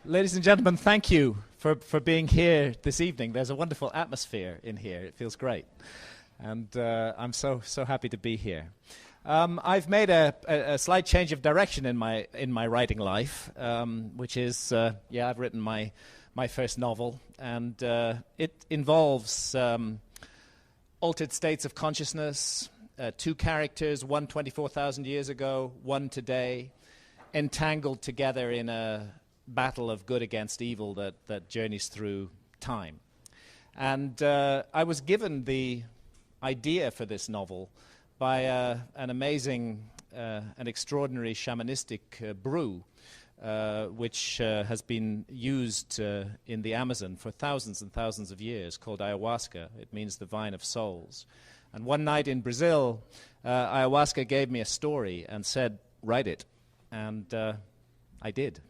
Ladies and gentlemen, thank you for being here this evening. There's a wonderful atmosphere in here. It feels great. And I'm so happy to be here. I've made a slight change of direction in my writing life, which is, I've written my first novel, and it involves altered states of consciousness, two characters, one 24,000 years ago, one today, entangled together in a battle of good against evil that journeys through time. And I was given the idea for this novel by an amazing, an extraordinary shamanistic brew, which has been used in the Amazon for thousands and thousands of years, called ayahuasca. It means the vine of souls. And one night in Brazil, ayahuasca gave me a story and said, write it. And I did.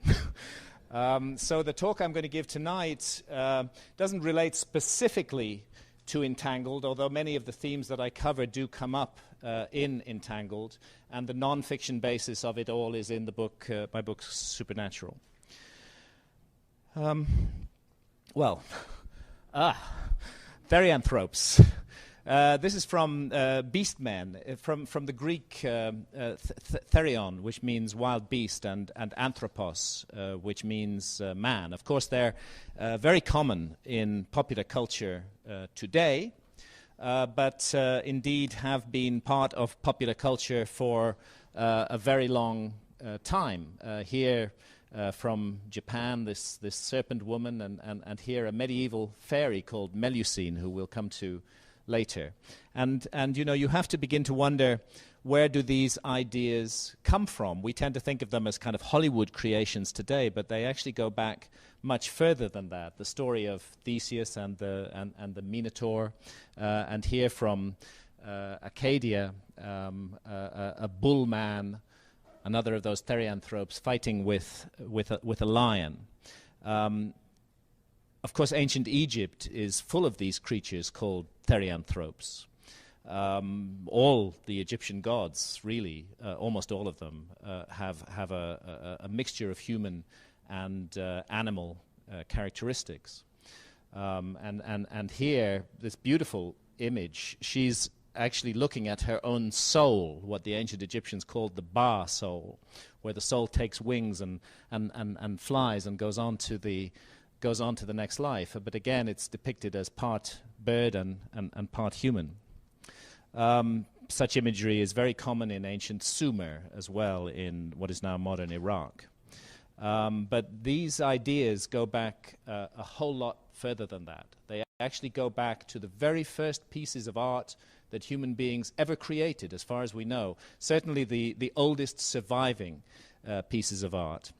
So the talk I'm going to give tonight doesn't relate specifically to Entangled, although many of the themes that I cover do come up in Entangled, and the non-fiction basis of it all is in the book, my book Supernatural. Therianthropes. This is from beastmen, from the Greek therion, which means wild beast, and anthropos, which means man. Of course, they're very common in popular culture today, but indeed have been part of popular culture for a very long time. Here from Japan, this serpent woman, and here a medieval fairy called Melusine, who we'll come to later. And you know, you have to begin to wonder, where do these ideas come from? We tend to think of them as kind of Hollywood creations today, but they actually go back much further than that. The story of Theseus and the Minotaur, and here from Acadia, a bull man, another of those therianthropes, fighting with a lion. Of course, ancient Egypt is full of these creatures called therianthropes. All the Egyptian gods, really, almost all of them, have a mixture of human and animal characteristics. And here, this beautiful image, she's actually looking at her own soul, what the ancient Egyptians called the Ba soul, where the soul takes wings and flies and goes on to the next life. But again, it's depicted as part bird and part human. Such imagery is very common in ancient Sumer as well, in what is now modern Iraq. But these ideas go back a whole lot further than that. They actually go back to the very first pieces of art that human beings ever created, as far as we know. Certainly the oldest surviving pieces of art.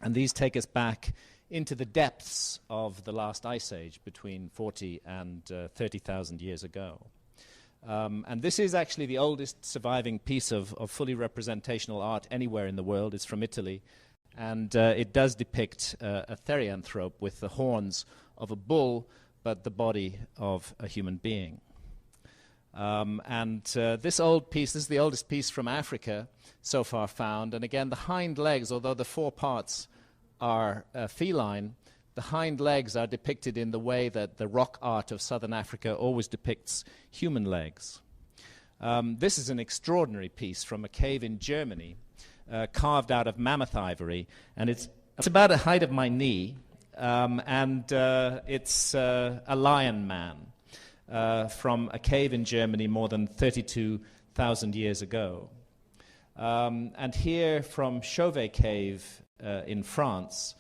And these take us back into the depths of the last ice age, between 40 and 30,000 years ago. And this is actually the oldest surviving piece of fully representational art anywhere in the world. It's from Italy, and it does depict a therianthrope with the horns of a bull, but the body of a human being. This old piece, this is the oldest piece from Africa so far found, and again, the hind legs, although the four parts are feline, the hind legs are depicted in the way that the rock art of southern Africa always depicts human legs. This is an extraordinary piece from a cave in Germany, carved out of mammoth ivory, and it's about the height of my knee, and it's a lion man from a cave in Germany more than 32,000 years ago. And here from Chauvet Cave in France,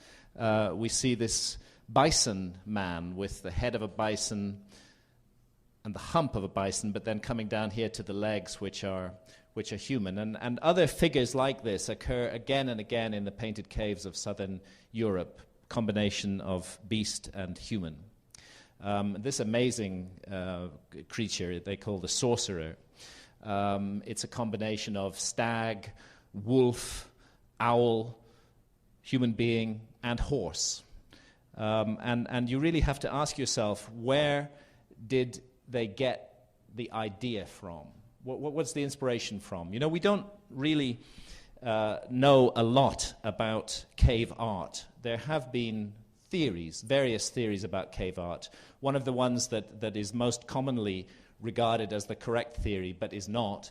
we see this bison man with the head of a bison and the hump of a bison, but then coming down here to the legs, which are human. And other figures like this occur again and again in the painted caves of southern Europe, combination of beast and human. This amazing creature they call the sorcerer. It's a combination of stag, wolf, owl, human being, and horse. And you really have to ask yourself, where did they get the idea from? What's the inspiration from? You know, we don't really know a lot about cave art. there have been theories, various theories about cave art. One of the ones that is most commonly regarded as the correct theory, but is not,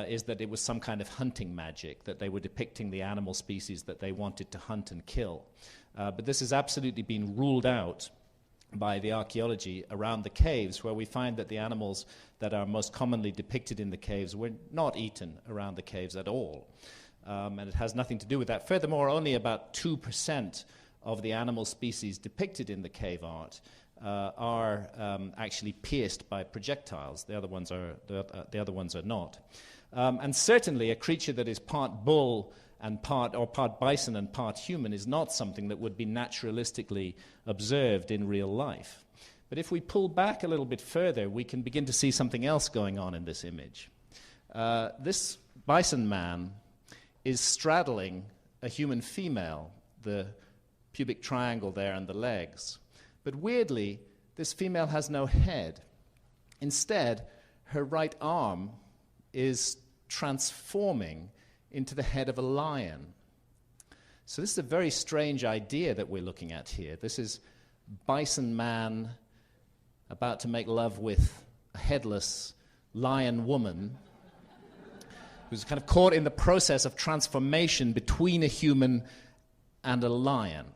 is that it was some kind of hunting magic, that they were depicting the animal species that they wanted to hunt and kill. But this has absolutely been ruled out by the archaeology around the caves, where we find that the animals that are most commonly depicted in the caves were not eaten around the caves at all. And it has nothing to do with that. Furthermore, only about 2% of the animal species depicted in the cave art are actually pierced by projectiles. The other ones are not. And certainly a creature that is part bull and part bison and part human is not something that would be naturalistically observed in real life. But if we pull back a little bit further, we can begin to see something else going on in this image. This bison man is straddling a human female, the pubic triangle there and the legs. But weirdly, this female has no head. Instead, her right arm is transforming into the head of a lion. So this is a very strange idea that we're looking at here. This is bison man about to make love with a headless lion woman who's kind of caught in the process of transformation between a human and a lion.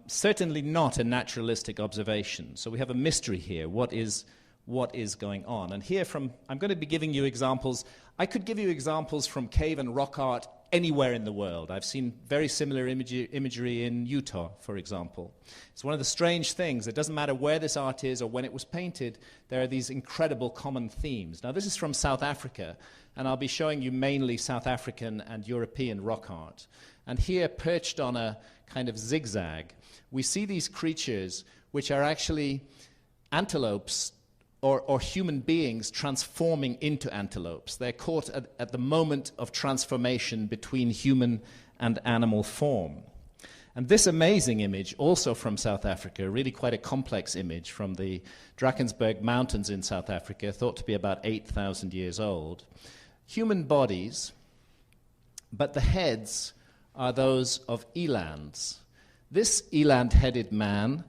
Certainly not a naturalistic observation. So we have a mystery here. What is going on? And here I'm going to be giving you examples. I could give you examples from cave and rock art anywhere in the world. I've seen very similar imagery in Utah, for example. It's one of the strange things. It doesn't matter where this art is or when it was painted, there are these incredible common themes. Now, this is from South Africa, and I'll be showing you mainly South African and European rock art. And here, perched on a kind of zigzag, we see these creatures which are actually antelopes or human beings transforming into antelopes. They're caught at the moment of transformation between human and animal form. And this amazing image, also from South Africa, really quite a complex image from the Drakensberg Mountains in South Africa, thought to be about 8,000 years old. Human bodies, but the heads are those of elands. This eland-headed man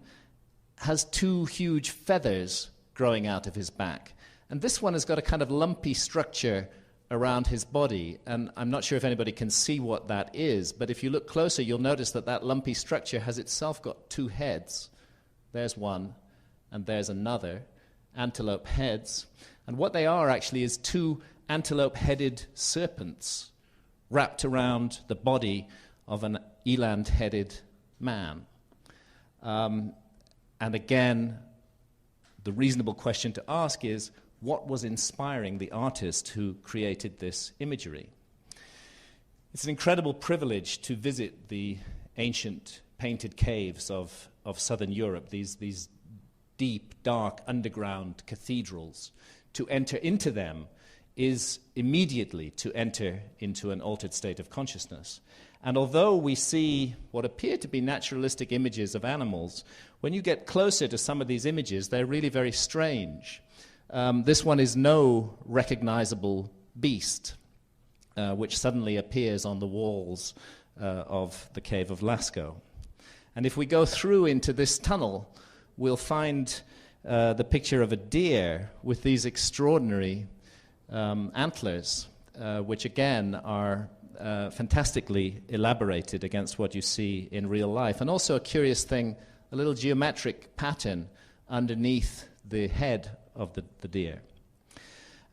has two huge feathers growing out of his back. And this one has got a kind of lumpy structure around his body, and I'm not sure if anybody can see what that is, but if you look closer, you'll notice that that lumpy structure has itself got two heads. There's one, and there's another, antelope heads. And what they are actually is two antelope-headed serpents wrapped around the body of an eland-headed man. And again, the reasonable question to ask is, what was inspiring the artist who created this imagery? It's an incredible privilege to visit the ancient painted caves of southern Europe, these deep, dark, underground cathedrals. To enter into them is immediately to enter into an altered state of consciousness. And although we see what appear to be naturalistic images of animals, when you get closer to some of these images, they're really very strange. This one is no recognizable beast, which suddenly appears on the walls of the cave of Lascaux. And if we go through into this tunnel, we'll find the picture of a deer with these extraordinary antlers, which again are fantastically elaborated against what you see in real life. And also a curious thing, a little geometric pattern underneath the head of the deer.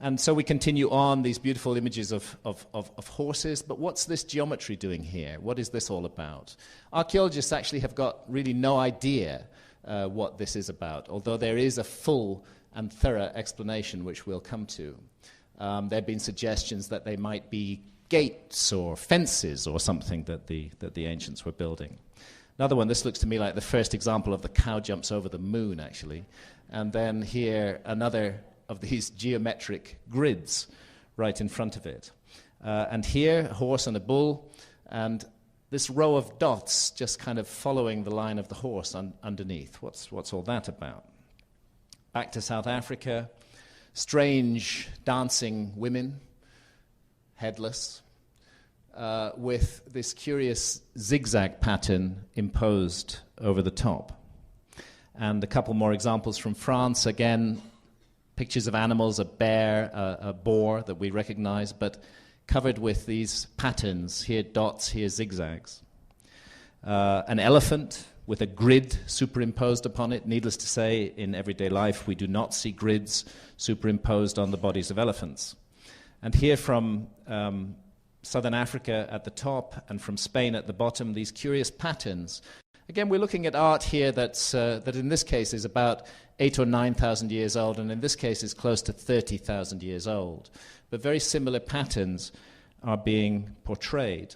And so we continue on, these beautiful images of horses, but what's this geometry doing here? What is this all about? Archaeologists actually have got really no idea what this is about, although there is a full and thorough explanation which we'll come to. There have been suggestions that they might be gates or fences or something that the ancients were building. Another one, this looks to me like the first example of the cow jumps over the moon, actually. And then here, another of these geometric grids right in front of it. And here, a horse and a bull, and this row of dots just kind of following the line of the horse underneath. What's all that about? Back to South Africa, strange dancing women, headless, with this curious zigzag pattern imposed over the top. And a couple more examples from France. Again, pictures of animals, a bear, a boar that we recognize, but covered with these patterns, here dots, here zigzags. An elephant with a grid superimposed upon it. Needless to say, in everyday life, we do not see grids superimposed on the bodies of elephants. And here from southern Africa at the top and from Spain at the bottom, these curious patterns. Again, we're looking at art here that in this case is about 8,000 or 9,000 years old, and in this case is close to 30,000 years old. But very similar patterns are being portrayed.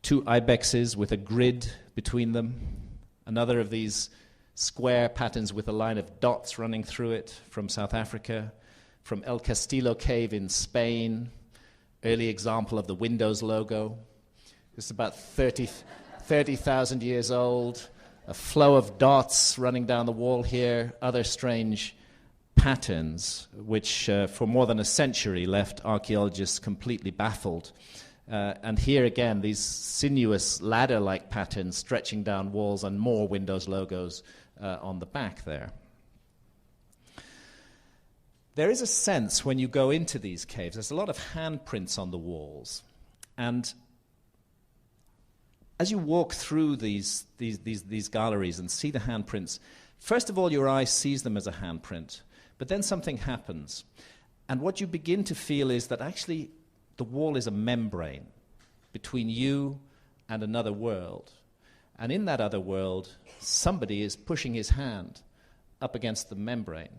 Two ibexes with a grid between them. Another of these square patterns with a line of dots running through it from South Africa. From El Castillo cave in Spain, early example of the Windows logo. It's about 30,000 years old. A flow of dots running down the wall here. Other strange patterns which for more than a century left archaeologists completely baffled. And here again, these sinuous ladder-like patterns stretching down walls and more Windows logos on the back there. There is a sense when you go into these caves, there's a lot of handprints on the walls. And as you walk through these galleries and see the handprints, first of all, your eye sees them as a handprint. But then something happens. And what you begin to feel is that actually the wall is a membrane between you and another world. And in that other world, somebody is pushing his hand up against the membrane.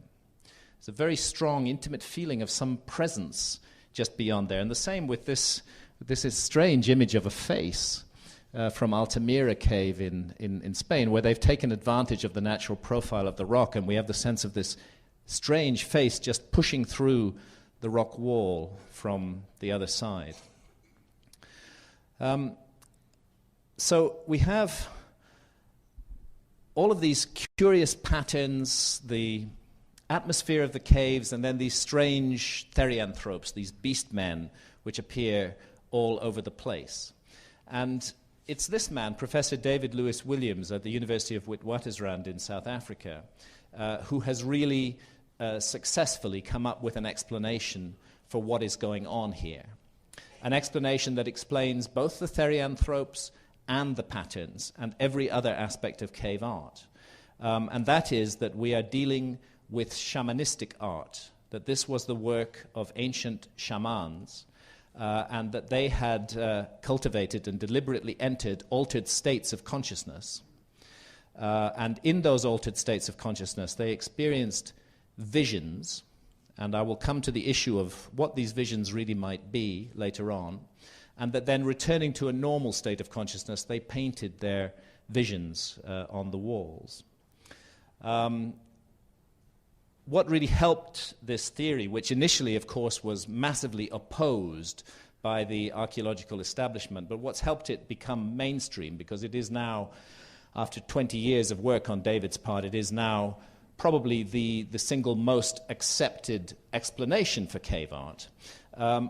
It's a very strong, intimate feeling of some presence just beyond there. And the same with this strange image of a face from Altamira cave in Spain, where they've taken advantage of the natural profile of the rock, and we have the sense of this strange face just pushing through the rock wall from the other side. So we have all of these curious patterns, the atmosphere of the caves, and then these strange therianthropes, these beast men, which appear all over the place. And it's this man, Professor David Lewis Williams at the University of Witwatersrand in South Africa, who has really successfully come up with an explanation for what is going on here. An explanation that explains both the therianthropes and the patterns and every other aspect of cave art. And that is that we are dealing with shamanistic art, that this was the work of ancient shamans, and that they had cultivated and deliberately entered altered states of consciousness. And in those altered states of consciousness, they experienced visions, and I will come to the issue of what these visions really might be later on, and that then returning to a normal state of consciousness, they painted their visions on the walls. What really helped this theory, which initially, of course, was massively opposed by the archaeological establishment, but what's helped it become mainstream, because it is now, after 20 years of work on David's part, it is now probably the single most accepted explanation for cave art.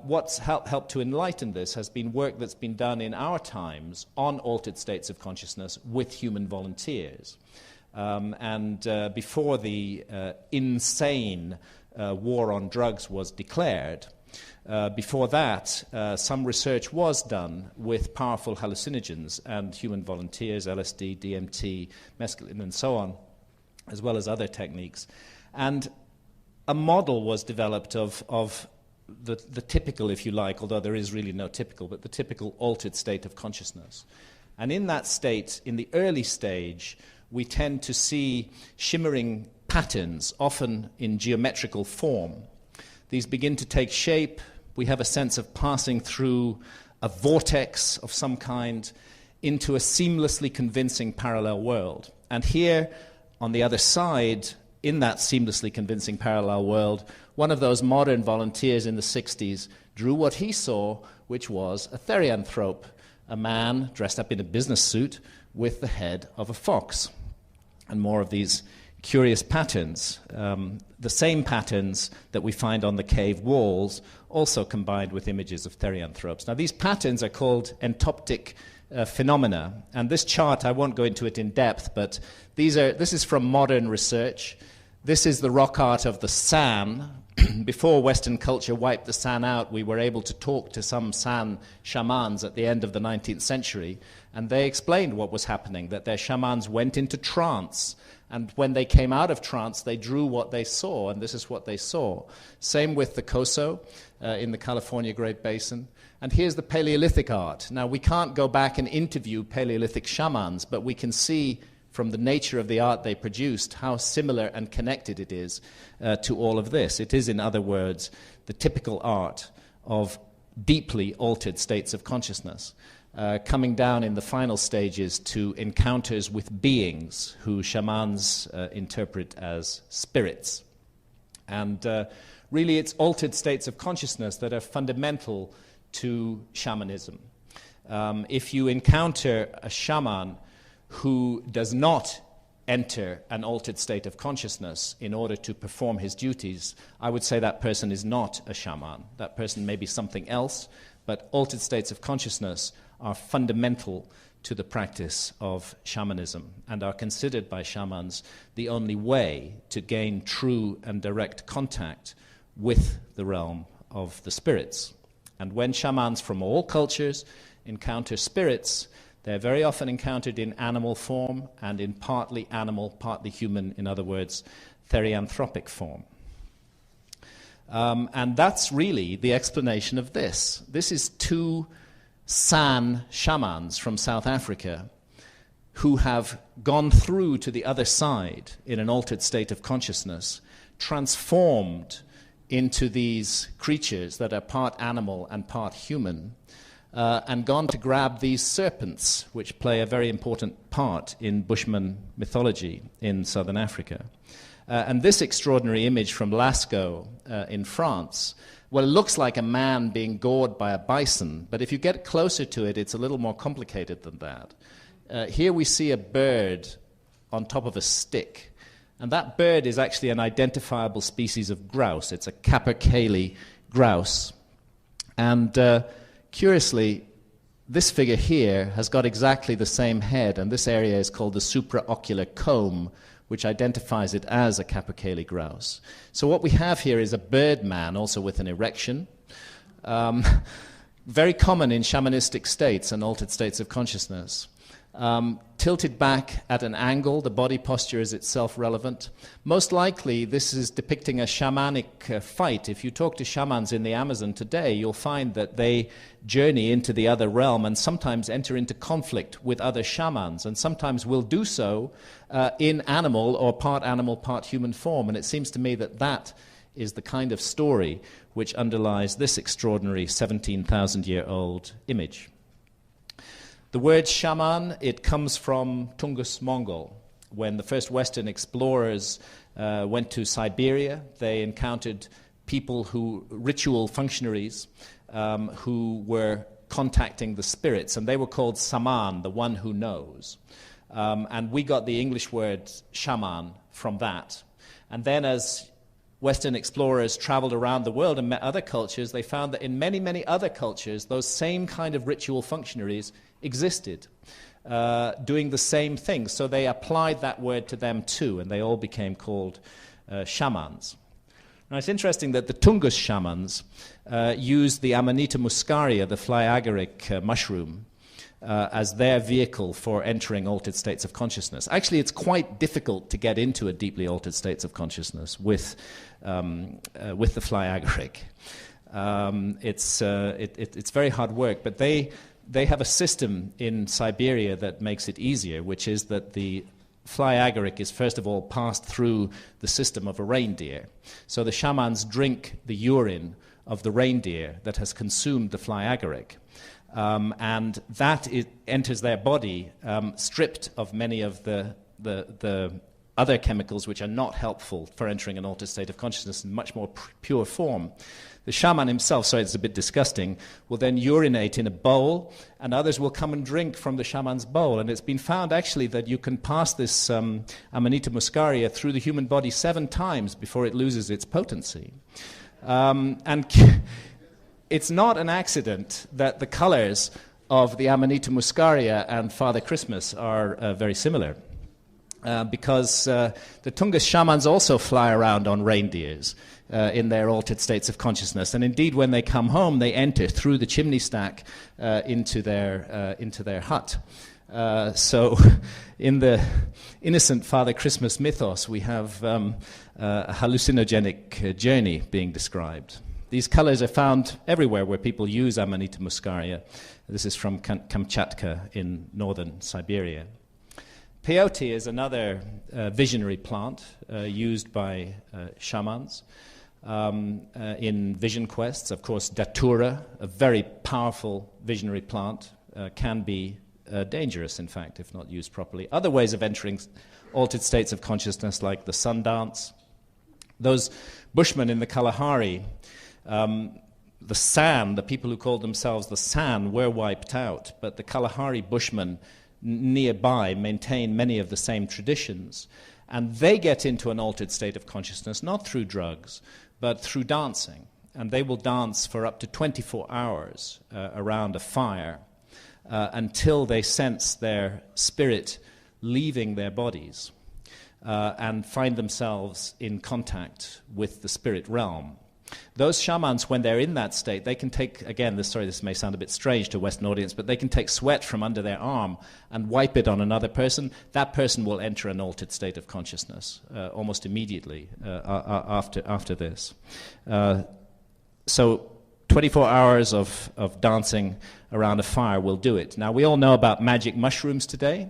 What's helped to enlighten this has been work that's been done in our times on altered states of consciousness with human volunteers. Before the insane war on drugs was declared, before that, some research was done with powerful hallucinogens and human volunteers, LSD, DMT, mescaline, and so on, as well as other techniques. And a model was developed of the typical, if you like, although there is really no typical, but the typical altered state of consciousness. And in that state, in the early stage, we tend to see shimmering patterns, often in geometrical form. These begin to take shape. We have a sense of passing through a vortex of some kind into a seamlessly convincing parallel world. And here, on the other side, in that seamlessly convincing parallel world, one of those modern volunteers in the 60s drew what he saw, which was a therianthrope, a man dressed up in a business suit with the head of a fox. And more of these curious patterns. The same patterns that we find on the cave walls, also combined with images of therianthropes. Now, these patterns are called entoptic phenomena, and this chart, I won't go into it in depth, but this is from modern research. This is the rock art of the San. Before Western culture wiped the San out, we were able to talk to some San shamans at the end of the 19th century, and they explained what was happening, that their shamans went into trance, and when they came out of trance, they drew what they saw, and this is what they saw. Same with the Coso in the California Great Basin. And here's the Paleolithic art. Now, we can't go back and interview Paleolithic shamans, but we can see from the nature of the art they produced how similar and connected it is to all of this. It is, in other words, the typical art of deeply altered states of consciousness, coming down in the final stages to encounters with beings who shamans interpret as spirits. And really, it's altered states of consciousness that are fundamental to shamanism. If you encounter a shaman who does not enter an altered state of consciousness in order to perform his duties, I would say that person is not a shaman. That person may be something else, but altered states of consciousness are fundamental to the practice of shamanism and are considered by shamans the only way to gain true and direct contact with the realm of the spirits. And when shamans from all cultures encounter spirits, they're very often encountered in animal form and in partly animal, partly human, in other words, therianthropic form. And that's really the explanation of this. This is two San shamans from South Africa who have gone through to the other side in an altered state of consciousness, transformed into these creatures that are part animal and part human, and gone to grab these serpents, which play a very important part in Bushman mythology in southern Africa. And this extraordinary image from Lascaux in France, well, it looks like a man being gored by a bison, but if you get closer to it, it's a little more complicated than that. Here we see a bird on top of a stick, and that bird is actually an identifiable species of grouse. It's a capercaillie grouse. And curiously, this figure here has got exactly the same head, and this area is called the supraocular comb, which identifies it as a capercaillie grouse. So what we have here is a bird man, also with an erection, very common in shamanistic states and altered states of consciousness. Tilted back at an angle, the body posture is itself relevant. Most likely, this is depicting a shamanic fight. If you talk to shamans in the Amazon today, you'll find that they journey into the other realm and sometimes enter into conflict with other shamans, and sometimes will do so in animal or part human form. And it seems to me that that is the kind of story which underlies this extraordinary 17,000-year-old image. The word shaman, it comes from Tungus Mongol. When the first Western explorers went to Siberia, they encountered people ritual functionaries, who were contacting the spirits, and they were called saman, the one who knows. And we got the English word shaman from that. And then as Western explorers traveled around the world and met other cultures, they found that in many, many other cultures, those same kind of ritual functionaries existed, doing the same thing. So they applied that word to them too, and they all became called shamans. Now it's interesting that the Tungus shamans used the Amanita muscaria, the fly agaric mushroom, as their vehicle for entering altered states of consciousness. Actually, it's quite difficult to get into a deeply altered states of consciousness with the fly agaric. It's very hard work, but they have a system in Siberia that makes it easier, which is that the fly agaric is first of all passed through the system of a reindeer. So the shamans drink the urine of the reindeer that has consumed the fly agaric. And that enters their body stripped of many of the other chemicals which are not helpful for entering an altered state of consciousness in much more pure form. The shaman himself, sorry, it's a bit disgusting, will then urinate in a bowl, and others will come and drink from the shaman's bowl. And it's been found actually that you can pass this Amanita muscaria through the human body 7 times before it loses its potency. And it's not an accident that the colors of the Amanita muscaria and Father Christmas are very similar. Because the Tungus shamans also fly around on reindeers in their altered states of consciousness. And indeed, when they come home, they enter through the chimney stack into their hut. So in the innocent Father Christmas mythos, we have a hallucinogenic journey being described. These colors are found everywhere where people use Amanita muscaria. This is from Kamchatka in northern Siberia. Peyote is another visionary plant used by shamans in vision quests. Of course, datura, a very powerful visionary plant, can be dangerous, in fact, if not used properly. Other ways of entering altered states of consciousness, like the sun dance. Those Bushmen in the Kalahari, the San, the people who called themselves the San, were wiped out, but the Kalahari Bushmen nearby maintain many of the same traditions, and they get into an altered state of consciousness not through drugs but through dancing, and they will dance for up to 24 hours around a fire until they sense their spirit leaving their bodies and find themselves in contact with the spirit realm. Those shamans, when they're in that state, they can take, again, this may sound a bit strange to a Western audience, but they can take sweat from under their arm and wipe it on another person. That person will enter an altered state of consciousness almost immediately after this. So 24 hours of dancing around a fire will do it. Now, we all know about magic mushrooms today.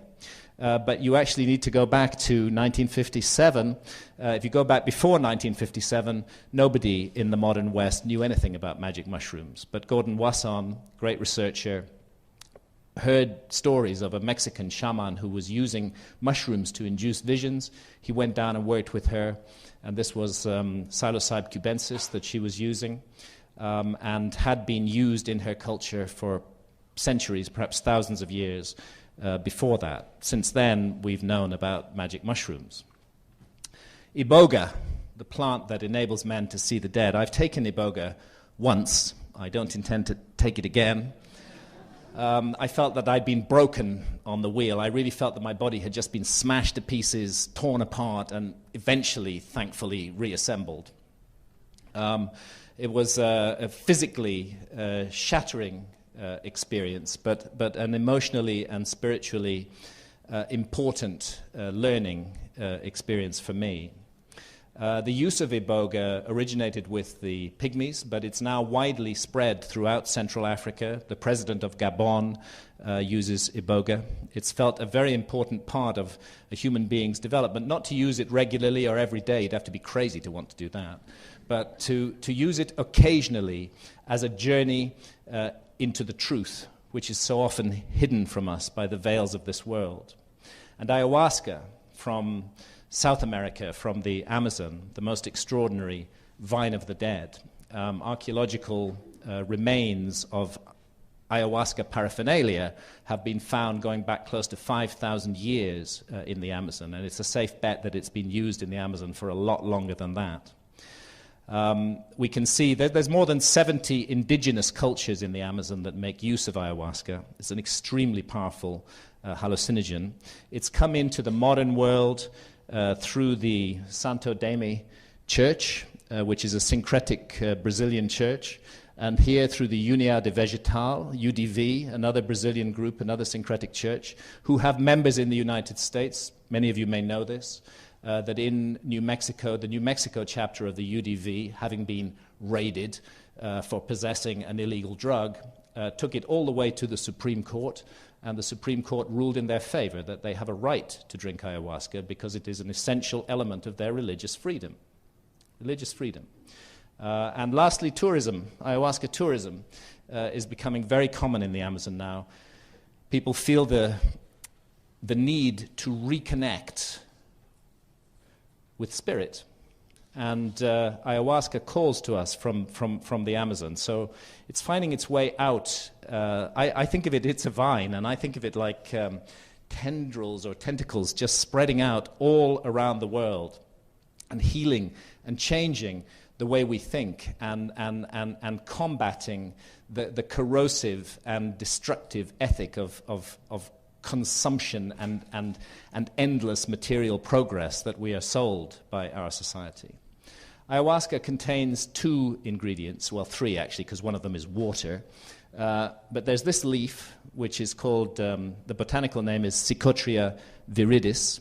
But you actually need to go back to 1957. If you go back before 1957, nobody in the modern West knew anything about magic mushrooms. But Gordon Wasson, great researcher, heard stories of a Mexican shaman who was using mushrooms to induce visions. He went down and worked with her, and this was psilocybe cubensis that she was using, and had been used in her culture for centuries, perhaps thousands of years, before that. Since then, we've known about magic mushrooms. Iboga, the plant that enables men to see the dead. I've taken iboga once. I don't intend to take it again. I felt that I'd been broken on the wheel. I really felt that my body had just been smashed to pieces, torn apart, and eventually, thankfully, reassembled. It was a physically shattering experience, but an emotionally and spiritually important learning experience for me. The use of iboga originated with the Pygmies, but it's now widely spread throughout Central Africa. The president of Gabon uses iboga. It's felt a very important part of a human being's development, not to use it regularly or every day. You'd have to be crazy to want to do that, but to use it occasionally as a journey into the truth, which is so often hidden from us by the veils of this world. And ayahuasca from South America, from the Amazon, the most extraordinary vine of the dead. Archaeological remains of ayahuasca paraphernalia have been found going back close to 5,000 years in the Amazon, and it's a safe bet that it's been used in the Amazon for a lot longer than that. We can see that there's more than 70 indigenous cultures in the Amazon that make use of ayahuasca. It's an extremely powerful hallucinogen. It's come into the modern world through the Santo Daime Church, which is a syncretic Brazilian church, and here through the União de Vegetal, UDV, another Brazilian group, another syncretic church, who have members in the United States. Many of you may know this. That in New Mexico, the New Mexico chapter of the UDV, having been raided for possessing an illegal drug, took it all the way to the Supreme Court, and the Supreme Court ruled in their favor that they have a right to drink ayahuasca because it is an essential element of their religious freedom. Religious freedom. And lastly, tourism. Ayahuasca tourism is becoming very common in the Amazon now. People feel the need to reconnect with spirit. And ayahuasca calls to us from the Amazon. So it's finding its way out. I think of it, it's a vine, and I think of it like tendrils or tentacles just spreading out all around the world and healing and changing the way we think and combating the corrosive and destructive ethic of consumption and endless material progress that we are sold by our society. Ayahuasca contains 2 ingredients, well 3 actually, because one of them is water. But there's this leaf, which is called, the botanical name is Psychotria viridis.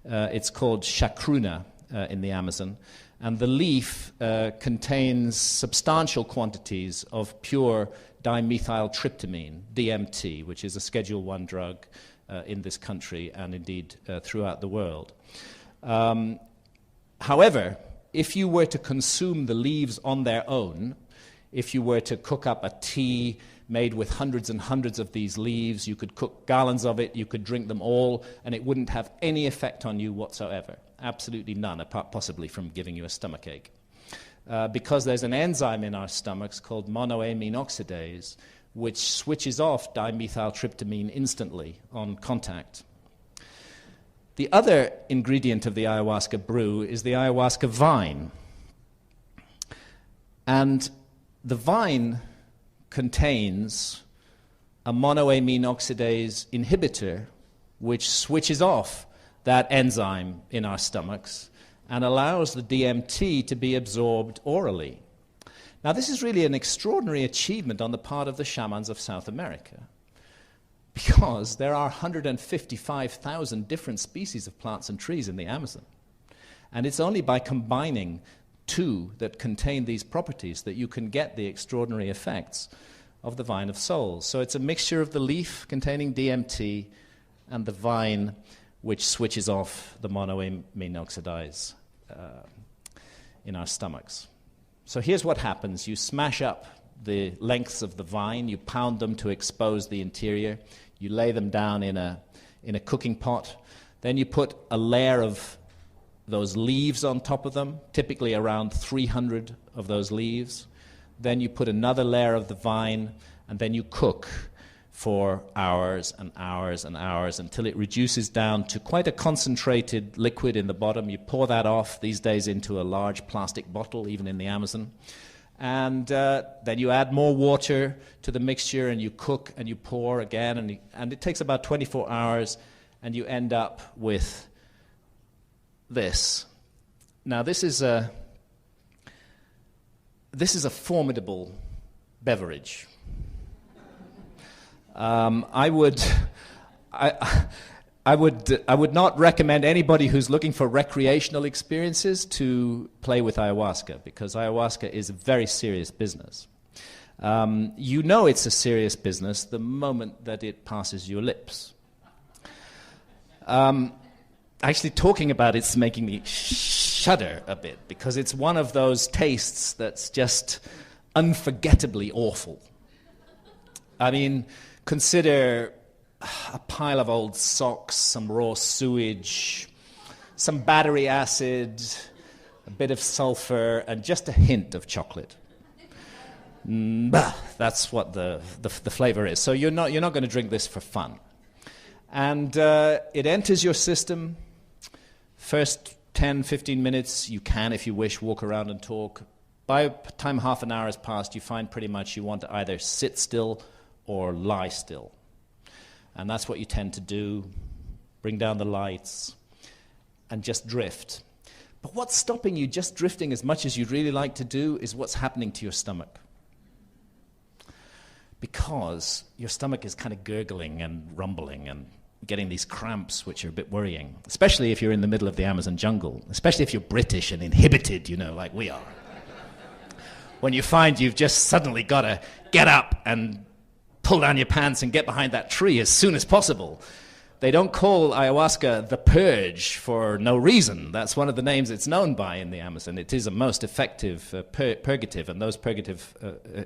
It's called chacruna in the Amazon. And the leaf contains substantial quantities of pure dimethyltryptamine, DMT, which is a Schedule I drug in this country and indeed throughout the world. However, if you were to consume the leaves on their own, if you were to cook up a tea made with hundreds and hundreds of these leaves, you could cook gallons of it, you could drink them all, and it wouldn't have any effect on you whatsoever. Absolutely none, apart possibly from giving you a stomachache. Because there's an enzyme in our stomachs called monoamine oxidase, which switches off dimethyltryptamine instantly on contact. The other ingredient of the ayahuasca brew is the ayahuasca vine. And the vine contains a monoamine oxidase inhibitor which switches off that enzyme in our stomachs and allows the DMT to be absorbed orally. Now, this is really an extraordinary achievement on the part of the shamans of South America, because there are 155,000 different species of plants and trees in the Amazon. And it's only by combining 2 that contain these properties that you can get the extraordinary effects of the vine of souls. So it's a mixture of the leaf containing DMT and the vine which switches off the monoamine oxidase in our stomachs. So here's what happens. You smash up the lengths of the vine, you pound them to expose the interior, you lay them down in a cooking pot, then you put a layer of those leaves on top of them, typically around 300 of those leaves. Then you put another layer of the vine, and then you cook for hours and hours and hours until it reduces down to quite a concentrated liquid in the bottom. You pour that off these days into a large plastic bottle, even in the Amazon. And then you add more water to the mixture, and you cook and you pour again, and it takes about 24 hours, and you end up with this. Now, this is a formidable beverage. I would not recommend anybody who's looking for recreational experiences to play with ayahuasca, because ayahuasca is a very serious business. You know it's a serious business the moment that it passes your lips. Actually, talking about it's making me shudder a bit, because it's one of those tastes that's just unforgettably awful. I mean, consider a pile of old socks, some raw sewage, some battery acid, a bit of sulfur, and just a hint of chocolate. That's what the flavor is. So you're not going to drink this for fun. And it enters your system. First 10, 15 minutes, you can, if you wish, walk around and talk. By the time half an hour has passed, you find pretty much you want to either sit still or lie still. And that's what you tend to do. Bring down the lights and just drift. But what's stopping you just drifting as much as you'd really like to do is what's happening to your stomach. Because your stomach is kind of gurgling and rumbling and getting these cramps, which are a bit worrying, especially if you're in the middle of the Amazon jungle, especially if you're British and inhibited, like we are. When you find you've just suddenly got to get up and pull down your pants and get behind that tree as soon as possible. They don't call ayahuasca the purge for no reason. That's one of the names it's known by in the Amazon. It is a most effective purgative, and those purgative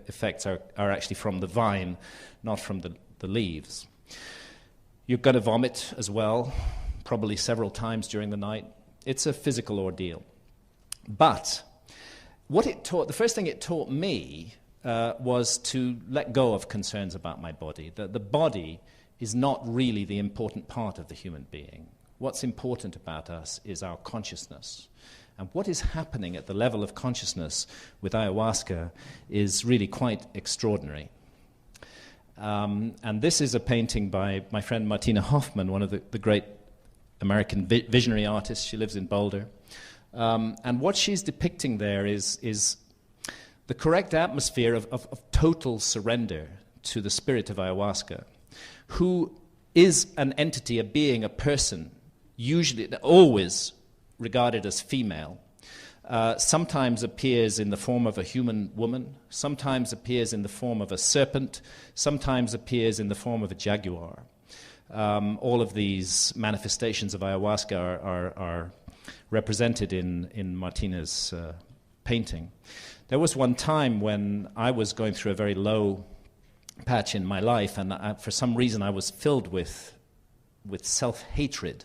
effects are actually from the vine, not from the leaves. You're going to vomit as well, probably several times during the night, It's a physical ordeal. But the first thing it taught me was to let go of concerns about my body. The body is not really the important part of the human being. What's important about us is our consciousness. And what is happening at the level of consciousness with ayahuasca is really quite extraordinary. And this is a painting by my friend Martina Hoffman, one of the great American visionary artists. She lives in Boulder. And what she's depicting there is the correct atmosphere of total surrender to the spirit of ayahuasca, who is an entity, a being, a person, usually, always regarded as female, sometimes appears in the form of a human woman, sometimes appears in the form of a serpent, sometimes appears in the form of a jaguar. All of these manifestations of ayahuasca are represented in Martina's painting. There was one time when I was going through a very low patch in my life, and for some reason I was filled with self-hatred.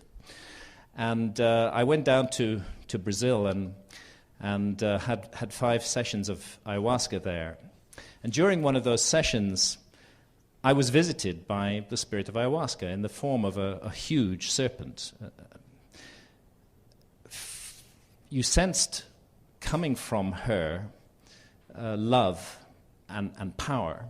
And I went down to Brazil and had 5 sessions of ayahuasca there. And during one of those sessions, I was visited by the spirit of ayahuasca in the form of a huge serpent. You sensed coming from her love and power.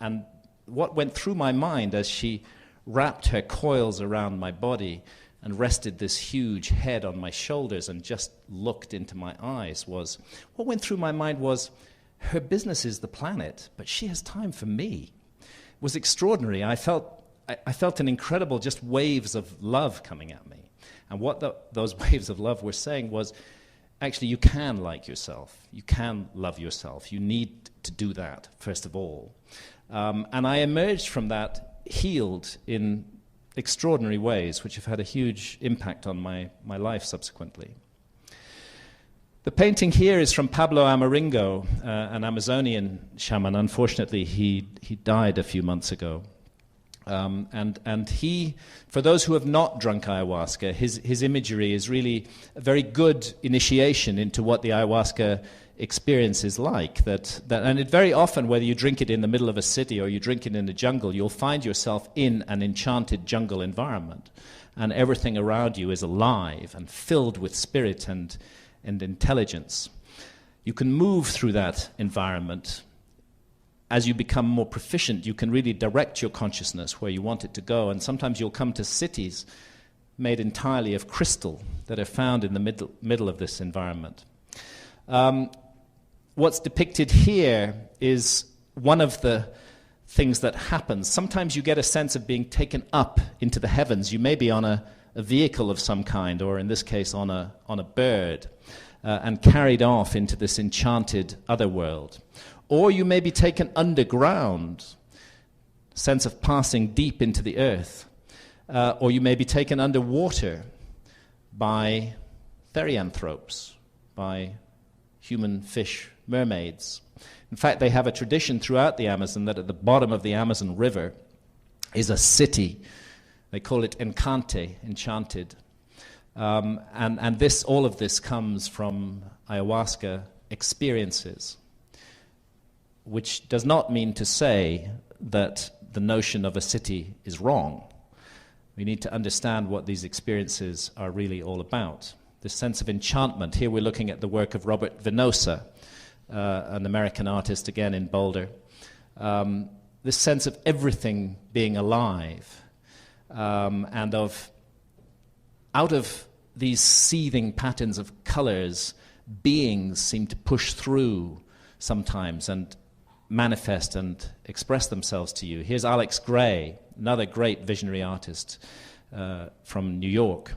And what went through my mind as she wrapped her coils around my body and rested this huge head on my shoulders and just looked into my eyes was, what went through my mind was, her business is the planet, but she has time for me. It was extraordinary. I felt an incredible just waves of love coming at me. And what those waves of love were saying was, actually, you can like yourself. You can love yourself. You need to do that, first of all. And I emerged from that healed in extraordinary ways, which have had a huge impact on my life subsequently. The painting here is from Pablo Amaringo, an Amazonian shaman. Unfortunately, he died a few months ago. And he, for those who have not drunk ayahuasca, his imagery is really a very good initiation into what the ayahuasca experience is like. And it very often, whether you drink it in the middle of a city or you drink it in the jungle, you'll find yourself in an enchanted jungle environment, and everything around you is alive and filled with spirit and intelligence. You can move through that environment. As you become more proficient, you can really direct your consciousness where you want it to go. And sometimes you'll come to cities made entirely of crystal that are found in the middle of this environment. What's depicted here is one of the things that happens. Sometimes you get a sense of being taken up into the heavens. You may be on a vehicle of some kind, or in this case on a bird, and carried off into this enchanted other world. Or you may be taken underground, sense of passing deep into the earth. Or you may be taken underwater by therianthropes, by human fish mermaids. In fact, they have a tradition throughout the Amazon that at the bottom of the Amazon River is a city. They call it Encante, enchanted. And all of this comes from ayahuasca experiences, which does not mean to say that the notion of a city is wrong. We need to understand what these experiences are really all about. This sense of enchantment. Here we're looking at the work of Robert Venosa, an American artist, again in Boulder. This sense of everything being alive, and out of these seething patterns of colors, beings seem to push through sometimes and manifest and express themselves to you. Here's Alex Gray, another great visionary artist from New York.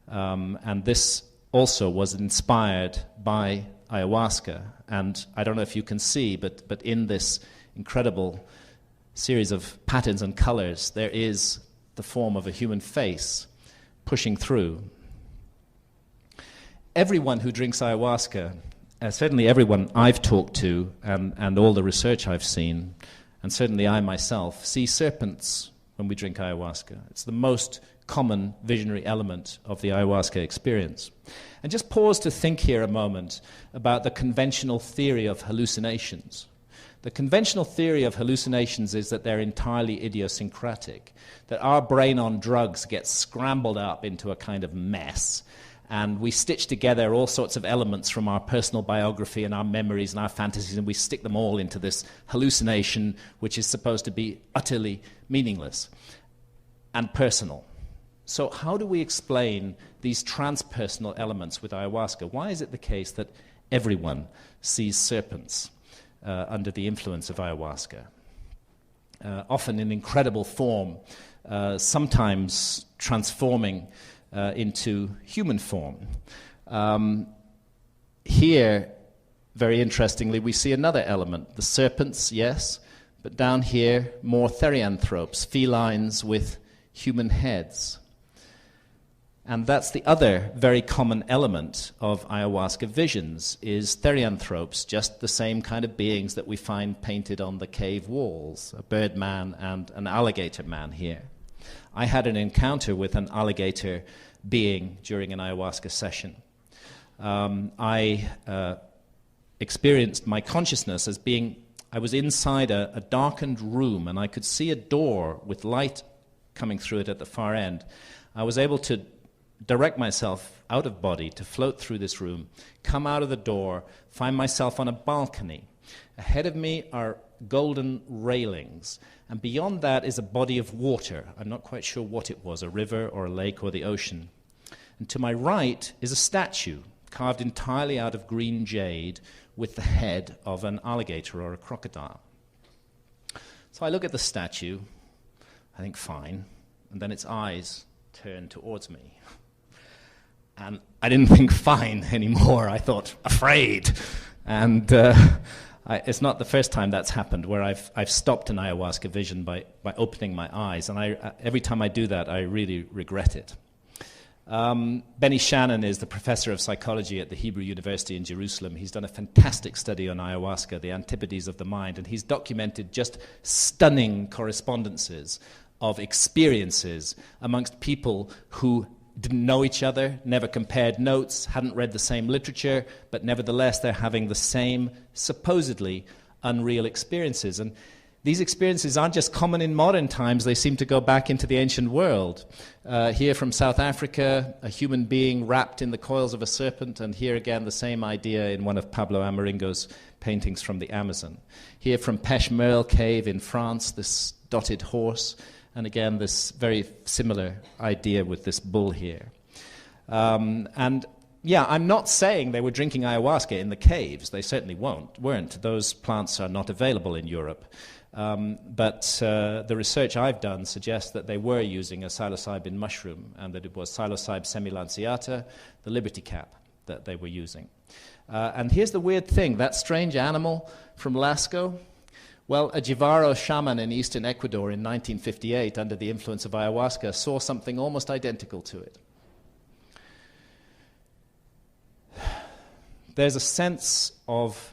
And this also was inspired by ayahuasca. And I don't know if you can see, but in this incredible series of patterns and colors, there is the form of a human face pushing through. Everyone who drinks ayahuasca, certainly everyone I've talked to and all the research I've seen, and certainly I myself, see serpents when we drink ayahuasca. It's the most common visionary element of the ayahuasca experience. And just pause to think here a moment about the conventional theory of hallucinations. The conventional theory of hallucinations is that they're entirely idiosyncratic, that our brain on drugs gets scrambled up into a kind of mess, and we stitch together all sorts of elements from our personal biography and our memories and our fantasies, and we stick them all into this hallucination, which is supposed to be utterly meaningless and personal. So how do we explain these transpersonal elements with ayahuasca? Why is it the case that everyone sees serpents under the influence of ayahuasca? Often in incredible form, sometimes transforming into human form. Here, very interestingly, we see another element. The serpents, yes, but down here, more therianthropes, felines with human heads. And that's the other very common element of ayahuasca visions, is therianthropes, just the same kind of beings that we find painted on the cave walls, a bird man and an alligator man here. I had an encounter with an alligator being during an ayahuasca session. I experienced my consciousness as being, I was inside a darkened room, and I could see a door with light coming through it at the far end. I was able to direct myself out of body to float through this room, come out of the door, find myself on a balcony. Ahead of me are golden railings, and beyond that is a body of water. I'm not quite sure what it was, a river or a lake or the ocean. And to my right is a statue carved entirely out of green jade with the head of an alligator or a crocodile. So I look at the statue, I think fine, and then its eyes turn towards me. And I didn't think fine anymore. I thought afraid. And it's not the first time that's happened, where I've stopped an ayahuasca vision by opening my eyes. And every time I do that, I really regret it. Benny Shannon is the professor of psychology at the Hebrew University in Jerusalem. He's done a fantastic study on ayahuasca, the antipodes of the mind, and he's documented just stunning correspondences of experiences amongst people who didn't know each other, never compared notes, hadn't read the same literature, but nevertheless they're having the same supposedly unreal experiences. And these experiences aren't just common in modern times, they seem to go back into the ancient world. Here from South Africa, a human being wrapped in the coils of a serpent, and here again the same idea in one of Pablo Amaringo's paintings from the Amazon. Here from Peshmerl Cave in France, this dotted horse, and again, this very similar idea with this bull here. And yeah, I'm not saying they were drinking ayahuasca in the caves. They certainly weren't. Those plants are not available in Europe. But the research I've done suggests that they were using a psilocybin mushroom, and that it was Psilocybe semilanciata, the liberty cap, that they were using. And here's the weird thing. That strange animal from Lascaux, well, a Jivaro shaman in eastern Ecuador in 1958, under the influence of ayahuasca, saw something almost identical to it. There's a sense of,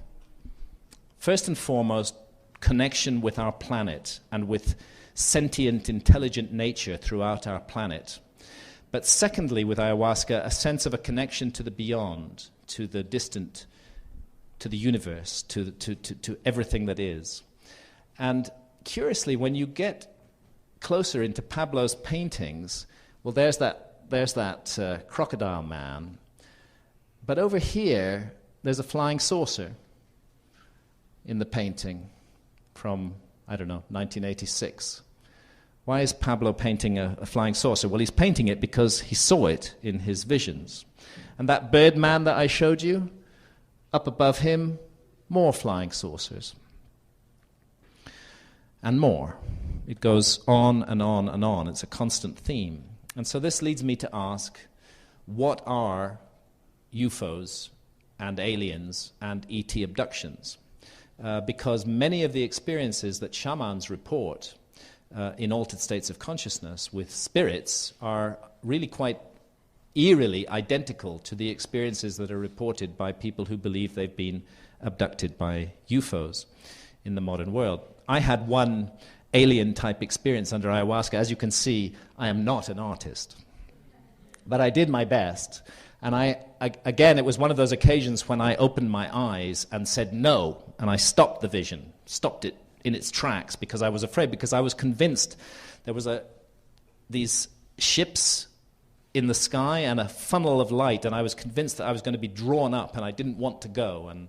first and foremost, connection with our planet and with sentient, intelligent nature throughout our planet. But secondly, with ayahuasca, a sense of a connection to the beyond, to the distant, to the universe, to everything that is. And curiously, when you get closer into Pablo's paintings, well, there's that crocodile man. But over here, there's a flying saucer in the painting from, 1986. Why is Pablo painting a flying saucer? Well, he's painting it because he saw it in his visions. And that bird man that I showed you, up above him, more flying saucers. And more. It goes on and on and on. It's a constant theme. And so this leads me to ask, what are UFOs and aliens and ET abductions? Because many of the experiences that shamans report in altered states of consciousness with spirits are really quite eerily identical to the experiences that are reported by people who believe they've been abducted by UFOs in the modern world. I had one alien-type experience under ayahuasca. As you can see, I am not an artist. But I did my best. And again, it was one of those occasions when I opened my eyes and said no, and I stopped the vision, stopped it in its tracks, because I was afraid, because I was convinced there was these ships in the sky and a funnel of light, and I was convinced that I was going to be drawn up, and I didn't want to go. And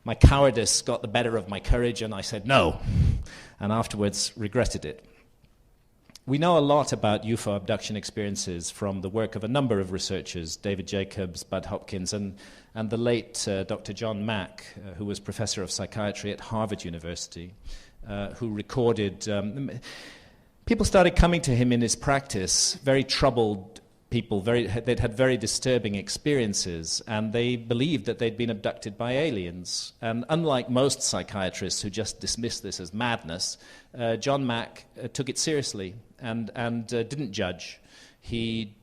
my cowardice got the better of my courage, and I said no, and afterwards regretted it. We know a lot about UFO abduction experiences from the work of a number of researchers, David Jacobs, Bud Hopkins, and the late Dr. John Mack, who was professor of psychiatry at Harvard University, who recorded... people started coming to him in his practice, very troubled people, they'd had very disturbing experiences, and they believed that they'd been abducted by aliens. And unlike most psychiatrists who just dismiss this as madness, John Mack took it seriously and didn't judge. He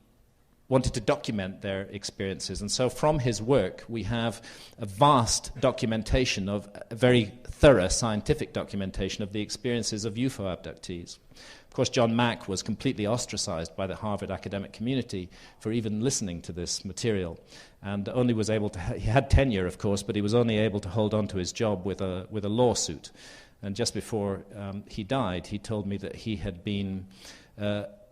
wanted to document their experiences. And so from his work, we have a vast documentation of a very thorough scientific documentation of the experiences of UFO abductees. Of course, John Mack was completely ostracized by the Harvard academic community for even listening to this material, and only was able to... he had tenure, of course, but he was only able to hold on to his job with a lawsuit. And just before he died, he told me that he had been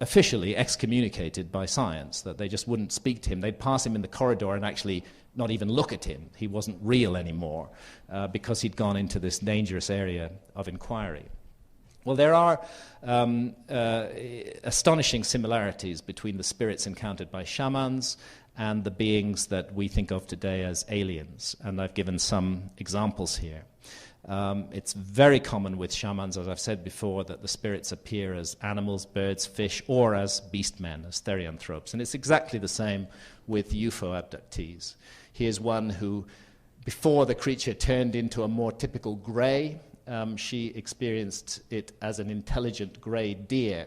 officially excommunicated by science, that they just wouldn't speak to him. They'd pass him in the corridor and actually not even look at him. He wasn't real anymore because he'd gone into this dangerous area of inquiry. Well, there are astonishing similarities between the spirits encountered by shamans and the beings that we think of today as aliens, and I've given some examples here. It's very common with shamans, as I've said before, that the spirits appear as animals, birds, fish, or as beastmen, as therianthropes. And it's exactly the same with UFO abductees. Here's one who, before the creature turned into a more typical grey, she experienced it as an intelligent grey deer.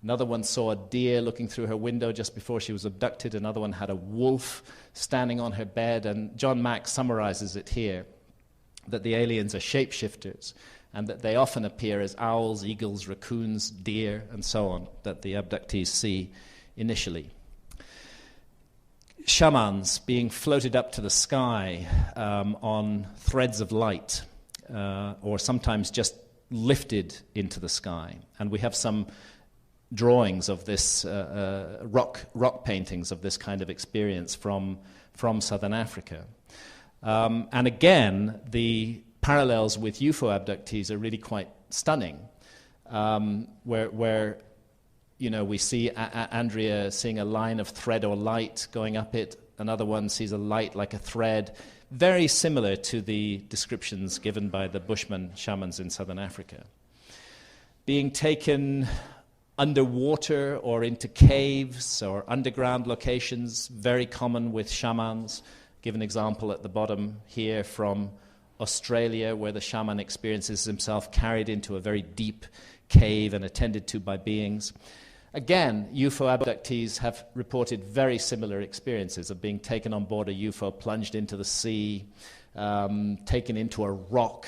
Another one saw a deer looking through her window just before she was abducted. Another one had a wolf standing on her bed. And John Mack summarizes it here, that the aliens are shapeshifters and that they often appear as owls, eagles, raccoons, deer, and so on, that the abductees see initially. Shamans being floated up to the sky on threads of light, or sometimes just lifted into the sky. And we have some drawings of this, rock paintings of this kind of experience from southern Africa. And again, the parallels with UFO abductees are really quite stunning, where we see Andrea seeing a line of thread or light going up it. Another one sees a light like a thread, very similar to the descriptions given by the Bushman shamans in southern Africa. Being taken underwater or into caves or underground locations, very common with shamans. Give an example at the bottom here from Australia, where the shaman experiences himself carried into a very deep cave and attended to by beings. Again, UFO abductees have reported very similar experiences of being taken on board a UFO, plunged into the sea, taken into a rock,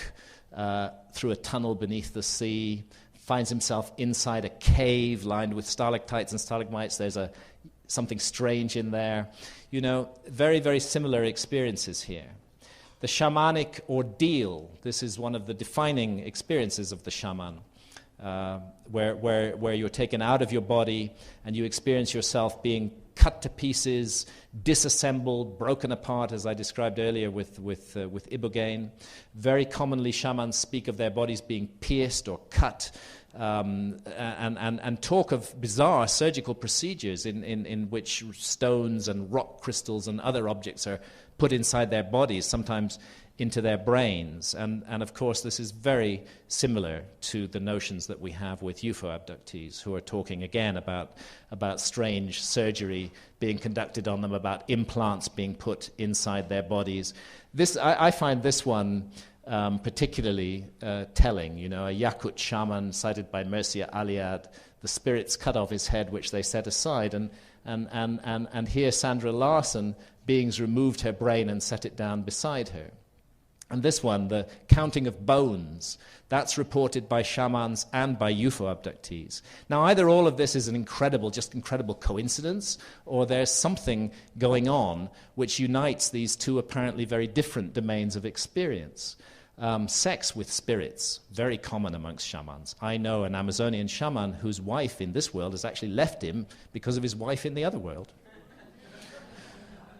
through a tunnel beneath the sea, finds himself inside a cave lined with stalactites and stalagmites. There's something strange in there. Very, very similar experiences here. The shamanic ordeal, this is one of the defining experiences of the shaman, where you're taken out of your body and you experience yourself being cut to pieces, disassembled, broken apart, as I described earlier with ibogaine. Very commonly, shamans speak of their bodies being pierced or cut, and talk of bizarre surgical procedures in which stones and rock crystals and other objects are put inside their bodies, sometimes into their brains. And of course, this is very similar to the notions that we have with UFO abductees, who are talking again about strange surgery being conducted on them, about implants being put inside their bodies. I find this one particularly telling. A Yakut shaman cited by Mircea Eliade, the spirits cut off his head, which they set aside, and here Sandra Larson, beings removed her brain and set it down beside her. And this one, the counting of bones, that's reported by shamans and by UFO abductees. Now, either all of this is an incredible coincidence, or there's something going on which unites these two apparently very different domains of experience. Sex with spirits, very common amongst shamans. I know an Amazonian shaman whose wife in this world has actually left him because of his wife in the other world.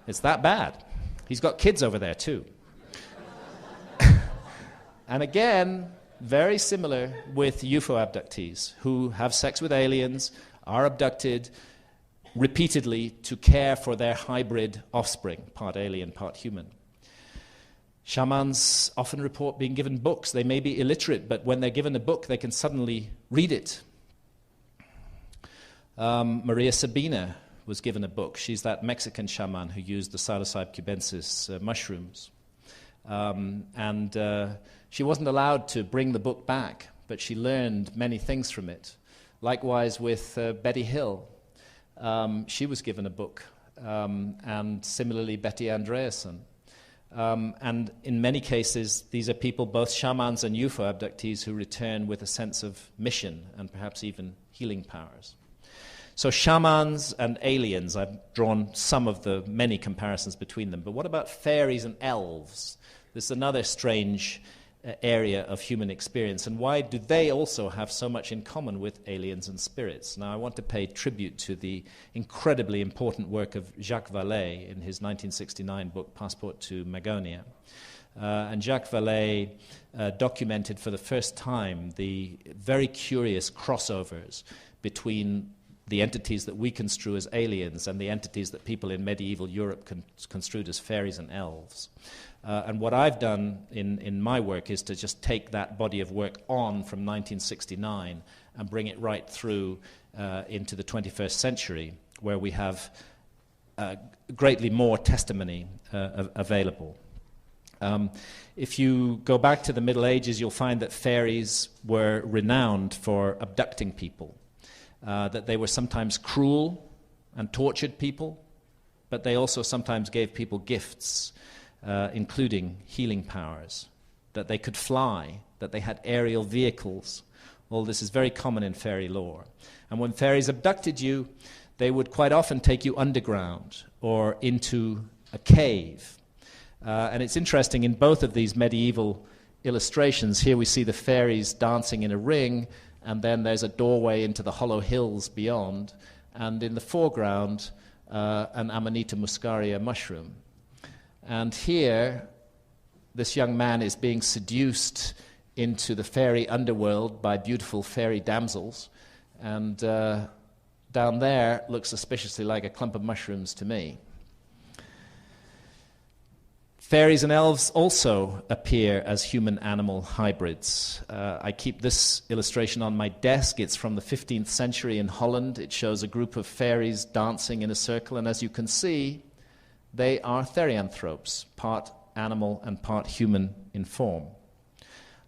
It's that bad. He's got kids over there too. And again, very similar with UFO abductees who have sex with aliens, are abducted repeatedly to care for their hybrid offspring, part alien, part human. Shamans often report being given books. They may be illiterate, but when they're given a book, they can suddenly read it. Maria Sabina was given a book. She's that Mexican shaman who used the psilocybe cubensis mushrooms. She wasn't allowed to bring the book back, but she learned many things from it. Likewise with Betty Hill. She was given a book, and similarly Betty Andreasen. And in many cases, these are people, both shamans and UFO abductees, who return with a sense of mission and perhaps even healing powers. So shamans and aliens, I've drawn some of the many comparisons between them. But what about fairies and elves? This is another strange area of human experience. And why do they also have so much in common with aliens and spirits? Now, I want to pay tribute to the incredibly important work of Jacques Vallée in his 1969 book, Passport to Magonia. And Jacques Vallée documented for the first time the very curious crossovers between the entities that we construe as aliens and the entities that people in medieval Europe construed as fairies and elves. And what I've done in my work is to just take that body of work on from 1969 and bring it right through into the 21st century, where we have greatly more testimony available. If you go back to the Middle Ages, you'll find that fairies were renowned for abducting people, that they were sometimes cruel and tortured people, but they also sometimes gave people gifts, including healing powers, that they could fly, that they had aerial vehicles. All this is very common in fairy lore. And when fairies abducted you, they would quite often take you underground or into a cave. And it's interesting, in both of these medieval illustrations, here we see the fairies dancing in a ring, and then there's a doorway into the hollow hills beyond, and in the foreground, an Amanita muscaria mushroom. And here, this young man is being seduced into the fairy underworld by beautiful fairy damsels, and down there looks suspiciously like a clump of mushrooms to me. Fairies and elves also appear as human-animal hybrids. I keep this illustration on my desk. It's from the 15th century in Holland. It shows a group of fairies dancing in a circle, and as you can see, they are therianthropes, part animal and part human in form.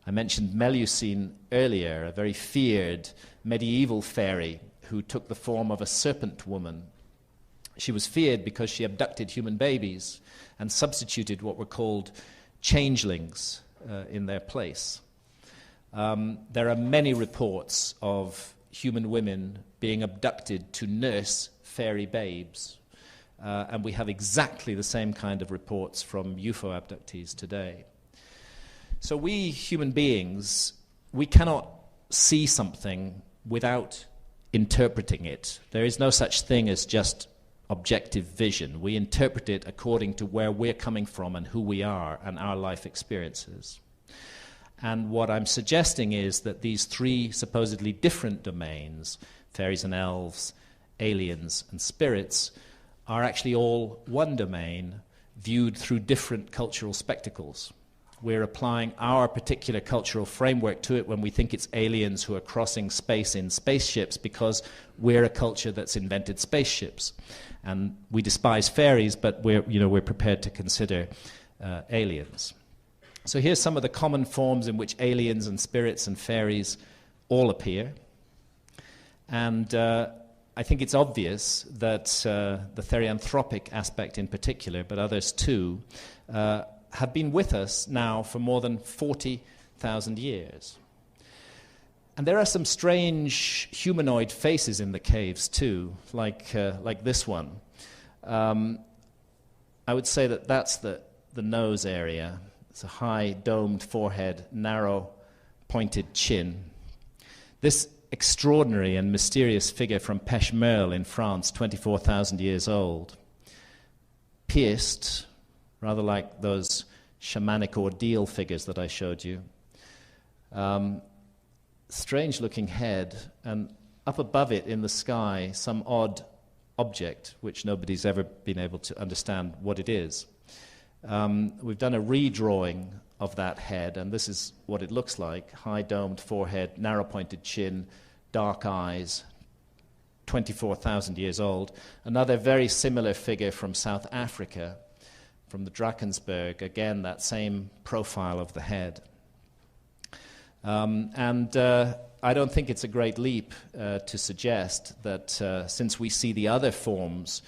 I mentioned Melusine earlier, a very feared medieval fairy who took the form of a serpent woman. She was feared because she abducted human babies and substituted what were called changelings in their place. There are many reports of human women being abducted to nurse fairy babes. And we have exactly the same kind of reports from UFO abductees today. So we human beings, we cannot see something without interpreting it. There is no such thing as just objective vision. We interpret it according to where we're coming from and who we are and our life experiences. And what I'm suggesting is that these three supposedly different domains, fairies and elves, aliens and spirits, are actually all one domain viewed through different cultural spectacles. We're applying our particular cultural framework to it when we think it's aliens who are crossing space in spaceships because we're a culture that's invented spaceships. And we despise fairies, but we're prepared to consider aliens. So here's some of the common forms in which aliens and spirits and fairies all appear. And I think it's obvious that the therianthropic aspect in particular, but others too, have been with us now for more than 40,000 years. And there are some strange humanoid faces in the caves too, like this one. I would say that that's the nose area. It's a high domed forehead, narrow pointed chin. This extraordinary and mysterious figure from Pechmerle in France, 24,000 years old, pierced, rather like those shamanic ordeal figures that I showed you. Strange-looking head, and up above it in the sky, some odd object, which nobody's ever been able to understand what it is. We've done a redrawing of that head, and this is what it looks like. High-domed forehead, narrow-pointed chin, dark eyes, 24,000 years old. Another very similar figure from South Africa, from the Drakensberg, again, that same profile of the head. I don't think it's a great leap to suggest that since we see the other forms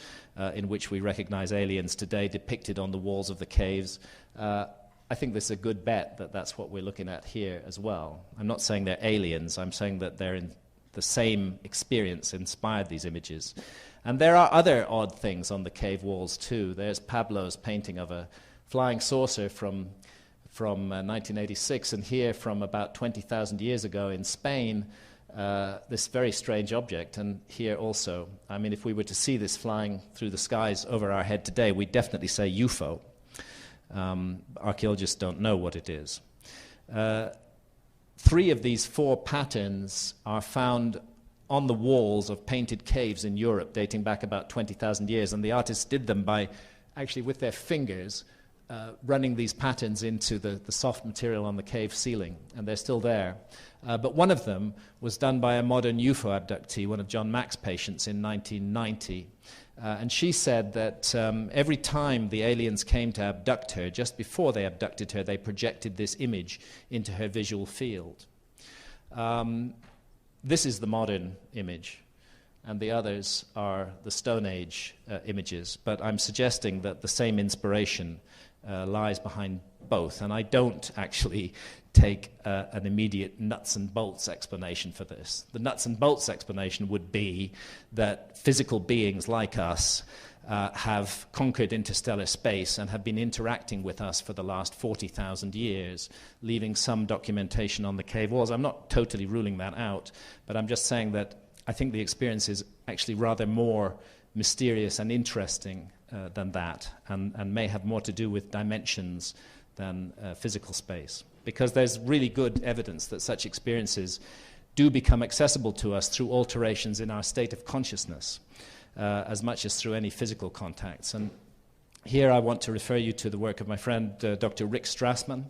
in which we recognize aliens today depicted on the walls of the caves, I think this is a good bet that that's what we're looking at here as well. I'm not saying they're aliens, I'm saying that they're in the same experience inspired these images. And there are other odd things on the cave walls too. There's Pablo's painting of a flying saucer from 1986, and here from about 20,000 years ago in Spain, this very strange object, and here also. I mean, if we were to see this flying through the skies over our head today, we'd definitely say UFO. Archaeologists don't know what it is. 3 of these 4 patterns are found on the walls of painted caves in Europe dating back about 20,000 years, and the artists did them by actually with their fingers running these patterns into the soft material on the cave ceiling, and they're still there. But one of them was done by a modern UFO abductee, one of John Mack's patients in 1990. And she said that every time the aliens came to abduct her, just before they abducted her, they projected this image into her visual field. This is the modern image, and the others are the Stone Age images. But I'm suggesting that the same inspiration lies behind both, and I don't actually take an immediate nuts and bolts explanation for this. The nuts and bolts explanation would be that physical beings like us have conquered interstellar space and have been interacting with us for the last 40,000 years, leaving some documentation on the cave walls. I'm not totally ruling that out, but I'm just saying that I think the experience is actually rather more mysterious and interesting than that, and may have more to do with dimensions than physical space. Because there's really good evidence that such experiences do become accessible to us through alterations in our state of consciousness, as much as through any physical contacts. And here I want to refer you to the work of my friend Dr. Rick Strassman,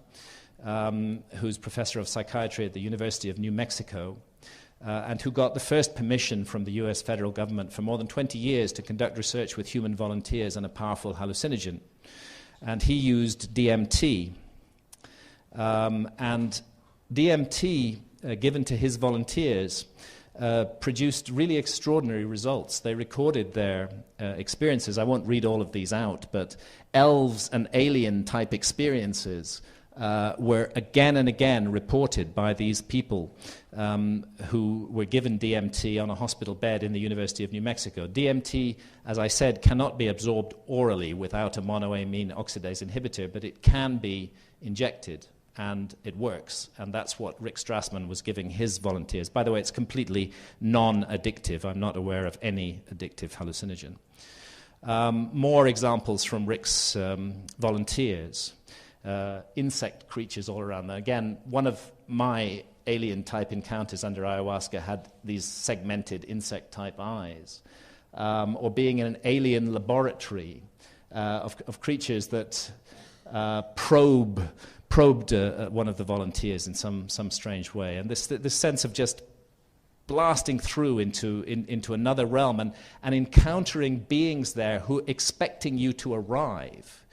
who's professor of psychiatry at the University of New Mexico, and who got the first permission from the US federal government for more than 20 years to conduct research with human volunteers on a powerful hallucinogen. And he used DMT. And DMT, given to his volunteers, produced really extraordinary results. They recorded their experiences. I won't read all of these out, but elves and alien-type experiences were again and again reported by these people who were given DMT on a hospital bed in the University of New Mexico. DMT, as I said, cannot be absorbed orally without a monoamine oxidase inhibitor, but it can be injected, and it works. And that's what Rick Strassman was giving his volunteers. By the way, it's completely non-addictive. I'm not aware of any addictive hallucinogen. More examples from Rick's volunteers. Insect creatures all around there. Again, one of my alien-type encounters under ayahuasca had these segmented insect-type eyes. Or being in an alien laboratory of creatures that probed one of the volunteers in some strange way. And this sense of just blasting through into another realm and encountering beings there who expecting you to arrive.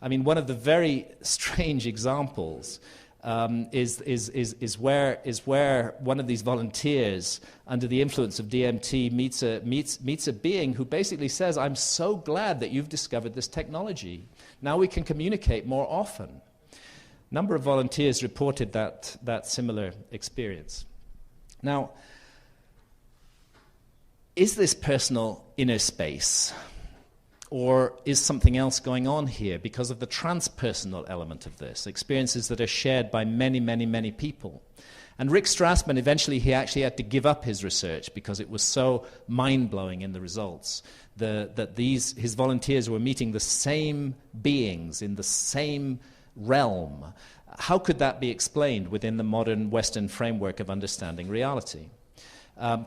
I mean, one of the very strange examples is where one of these volunteers, under the influence of DMT, meets a being who basically says, "I'm so glad that you've discovered this technology. Now we can communicate more often. A number of volunteers reported that similar experience. Now, is this personal inner space, or is something else going on here because of the transpersonal element of this, experiences that are shared by many, many, many people? And Rick Strassman, eventually he actually had to give up his research because it was so mind-blowing in the results that his volunteers were meeting the same beings in the same realm. How could that be explained within the modern Western framework of understanding reality?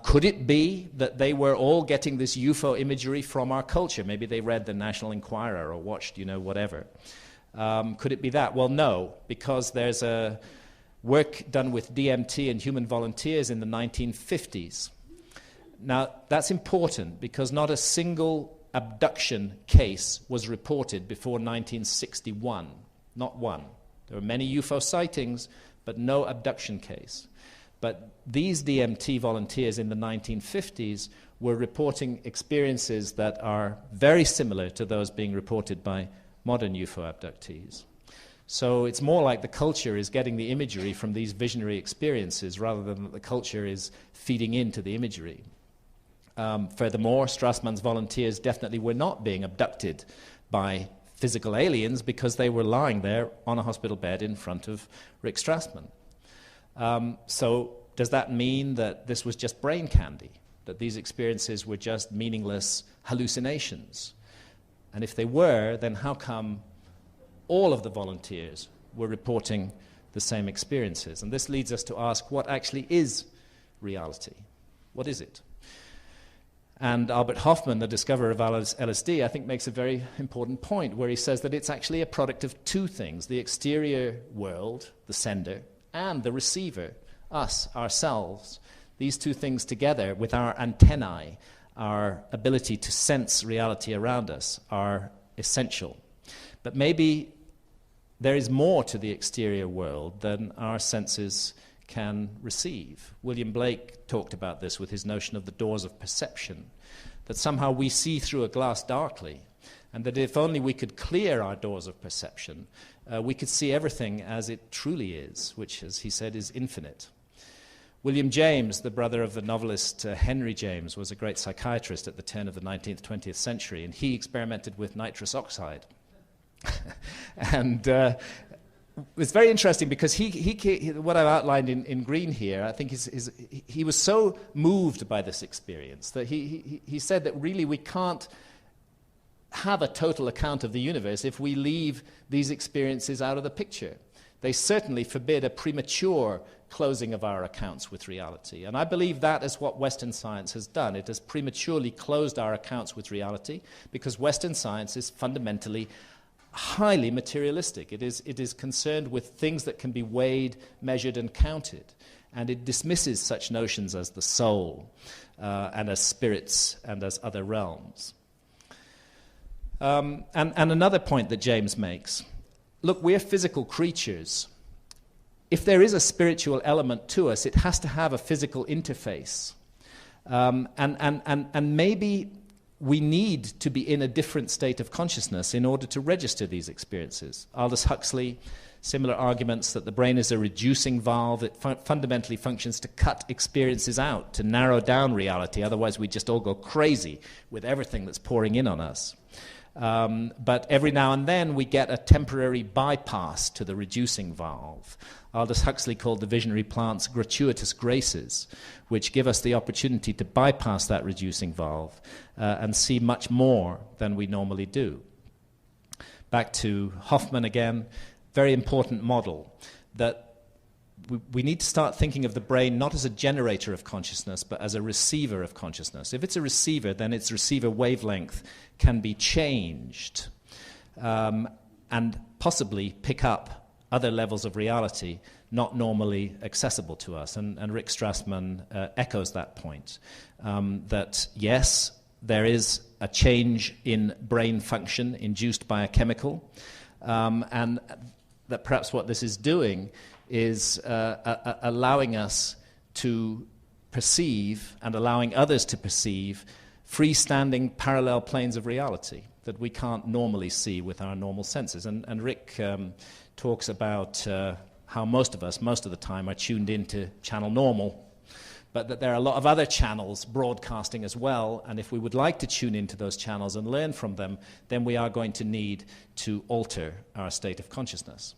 Could it be that they were all getting this UFO imagery from our culture? Maybe they read the National Enquirer or watched, whatever. Could it be that? Well, no, because there's a work done with DMT and human volunteers in the 1950s. Now, that's important because not a single abduction case was reported before 1961. Not one. There were many UFO sightings, but no abduction case. But these DMT volunteers in the 1950s were reporting experiences that are very similar to those being reported by modern UFO abductees. So it's more like the culture is getting the imagery from these visionary experiences rather than that the culture is feeding into the imagery. Furthermore, Strassman's volunteers definitely were not being abducted by physical aliens because they were lying there on a hospital bed in front of Rick Strassman. So does that mean that this was just brain candy, that these experiences were just meaningless hallucinations? And if they were, then how come all of the volunteers were reporting the same experiences? And this leads us to ask, what actually is reality? What is it? And Albert Hofmann, the discoverer of LSD, I think makes a very important point where he says that it's actually a product of two things: the exterior world, the sender, and the receiver, us, ourselves. These two things together with our antennae, our ability to sense reality around us, are essential. But maybe there is more to the exterior world than our senses can receive. William Blake talked about this with his notion of the doors of perception, that somehow we see through a glass darkly, and that if only we could clear our doors of perception, we could see everything as it truly is, which, as he said, is infinite. William James, the brother of the novelist Henry James, was a great psychiatrist at the turn of the 19th, 20th century, and he experimented with nitrous oxide. And it's very interesting because what I've outlined in green here, I think he was so moved by this experience that he said that really we can't have a total account of the universe if we leave these experiences out of the picture. They certainly forbid a premature closing of our accounts with reality. And I believe that is what Western science has done. It has prematurely closed our accounts with reality because Western science is fundamentally highly materialistic. It is concerned with things that can be weighed, measured, and counted. And it dismisses such notions as the soul and as spirits and as other realms. And another point that James makes, look, we're physical creatures. If there is a spiritual element to us, it has to have a physical interface. And maybe we need to be in a different state of consciousness in order to register these experiences. Aldous Huxley, similar arguments that the brain is a reducing valve. It fundamentally functions to cut experiences out, to narrow down reality. Otherwise, we just all go crazy with everything that's pouring in on us. But every now and then, we get a temporary bypass to the reducing valve. Aldous Huxley called the visionary plants gratuitous graces, which give us the opportunity to bypass that reducing valve and see much more than we normally do. Back to Hoffman again, very important model, that we need to start thinking of the brain not as a generator of consciousness, but as a receiver of consciousness. If it's a receiver, then its receiver wavelength can be changed and possibly pick up other levels of reality not normally accessible to us. And Rick Strassman echoes that point, that yes, there is a change in brain function induced by a chemical, and that perhaps what this is doing is allowing us to perceive and allowing others to perceive freestanding parallel planes of reality. that we can't normally see with our normal senses. And Rick talks about how most of us, most of the time, are tuned into channel normal, but that there are a lot of other channels broadcasting as well, and if we would like to tune into those channels and learn from them, then we are going to need to alter our state of consciousness.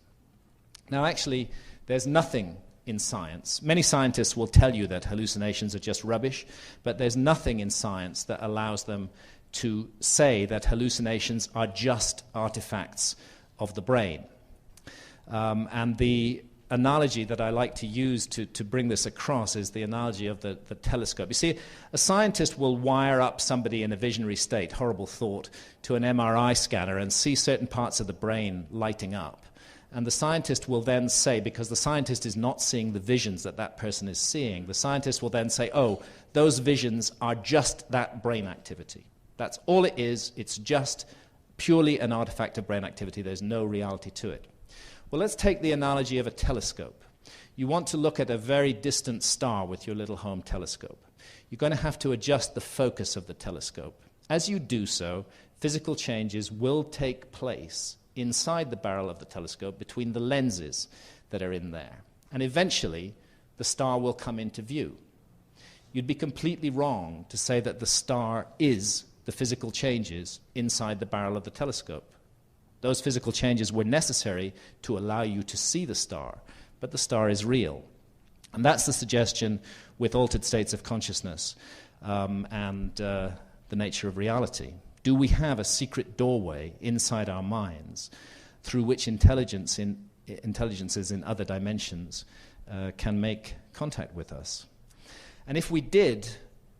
Now, actually, there's nothing in science. Many scientists will tell you that hallucinations are just rubbish, but there's nothing in science that allows them to say that hallucinations are just artifacts of the brain. And the analogy that I like to use to bring this across is the analogy of the telescope. You see, a scientist will wire up somebody in a visionary state, horrible thought, to an MRI scanner and see certain parts of the brain lighting up. And the scientist will then say, because the scientist is not seeing the visions that that person is seeing, the scientist will then say, oh, those visions are just that brain activity. That's all it is. It's just purely an artifact of brain activity. There's no reality to it. Well, let's take the analogy of a telescope. You want to look at a very distant star with your little home telescope. You're going to have to adjust the focus of the telescope. As you do so, physical changes will take place inside the barrel of the telescope between the lenses that are in there. And eventually, the star will come into view. You'd be completely wrong to say that the star is the physical changes inside the barrel of the telescope. Those physical changes were necessary to allow you to see the star, but the star is real. And that's the suggestion with altered states of consciousness and the nature of reality. Do we have a secret doorway inside our minds through which intelligences in other dimensions can make contact with us? And if we did,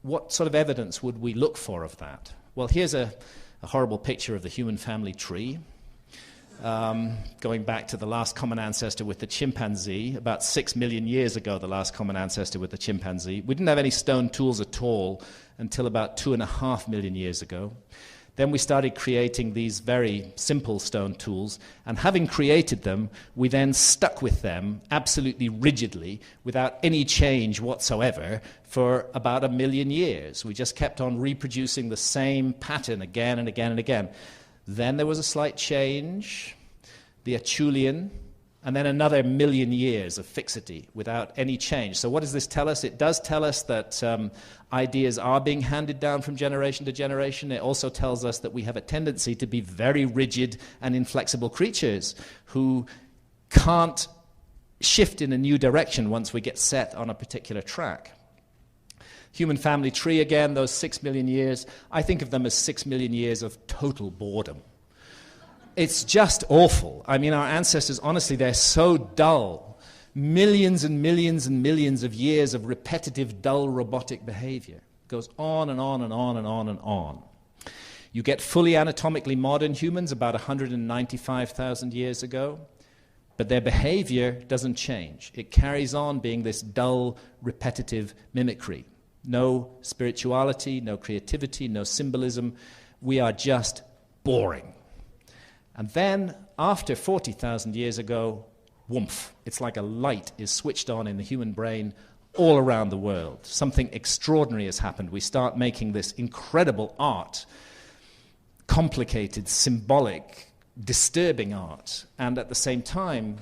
what sort of evidence would we look for of that? Well, here's a horrible picture of the human family tree. Going back to the last common ancestor with the chimpanzee, about 6 million years ago, the last common ancestor with the chimpanzee. We didn't have any stone tools at all until about 2.5 million years ago. Then we started creating these very simple stone tools, and having created them, we then stuck with them absolutely rigidly, without any change whatsoever, for about 1 million years. We just kept on reproducing the same pattern again and again and again. Then there was a slight change, the Acheulean, and then another 1 million years of fixity without any change. So what does this tell us? It does tell us that ideas are being handed down from generation to generation. It also tells us that we have a tendency to be very rigid and inflexible creatures who can't shift in a new direction once we get set on a particular track. Human family tree, again, those 6 million years, I think of them as 6 million years of total boredom. It's just awful. I mean, our ancestors, honestly, they're so dull. Millions and millions and millions of years of repetitive, dull, robotic behavior. It goes on and on and on and on and on. You get fully anatomically modern humans about 195,000 years ago, but their behavior doesn't change. It carries on being this dull, repetitive mimicry. No spirituality, no creativity, no symbolism. We are just boring. And then, after 40,000 years ago, whoomph, it's like a light is switched on in the human brain all around the world. Something extraordinary has happened. We start making this incredible art, complicated, symbolic, disturbing art. And at the same time,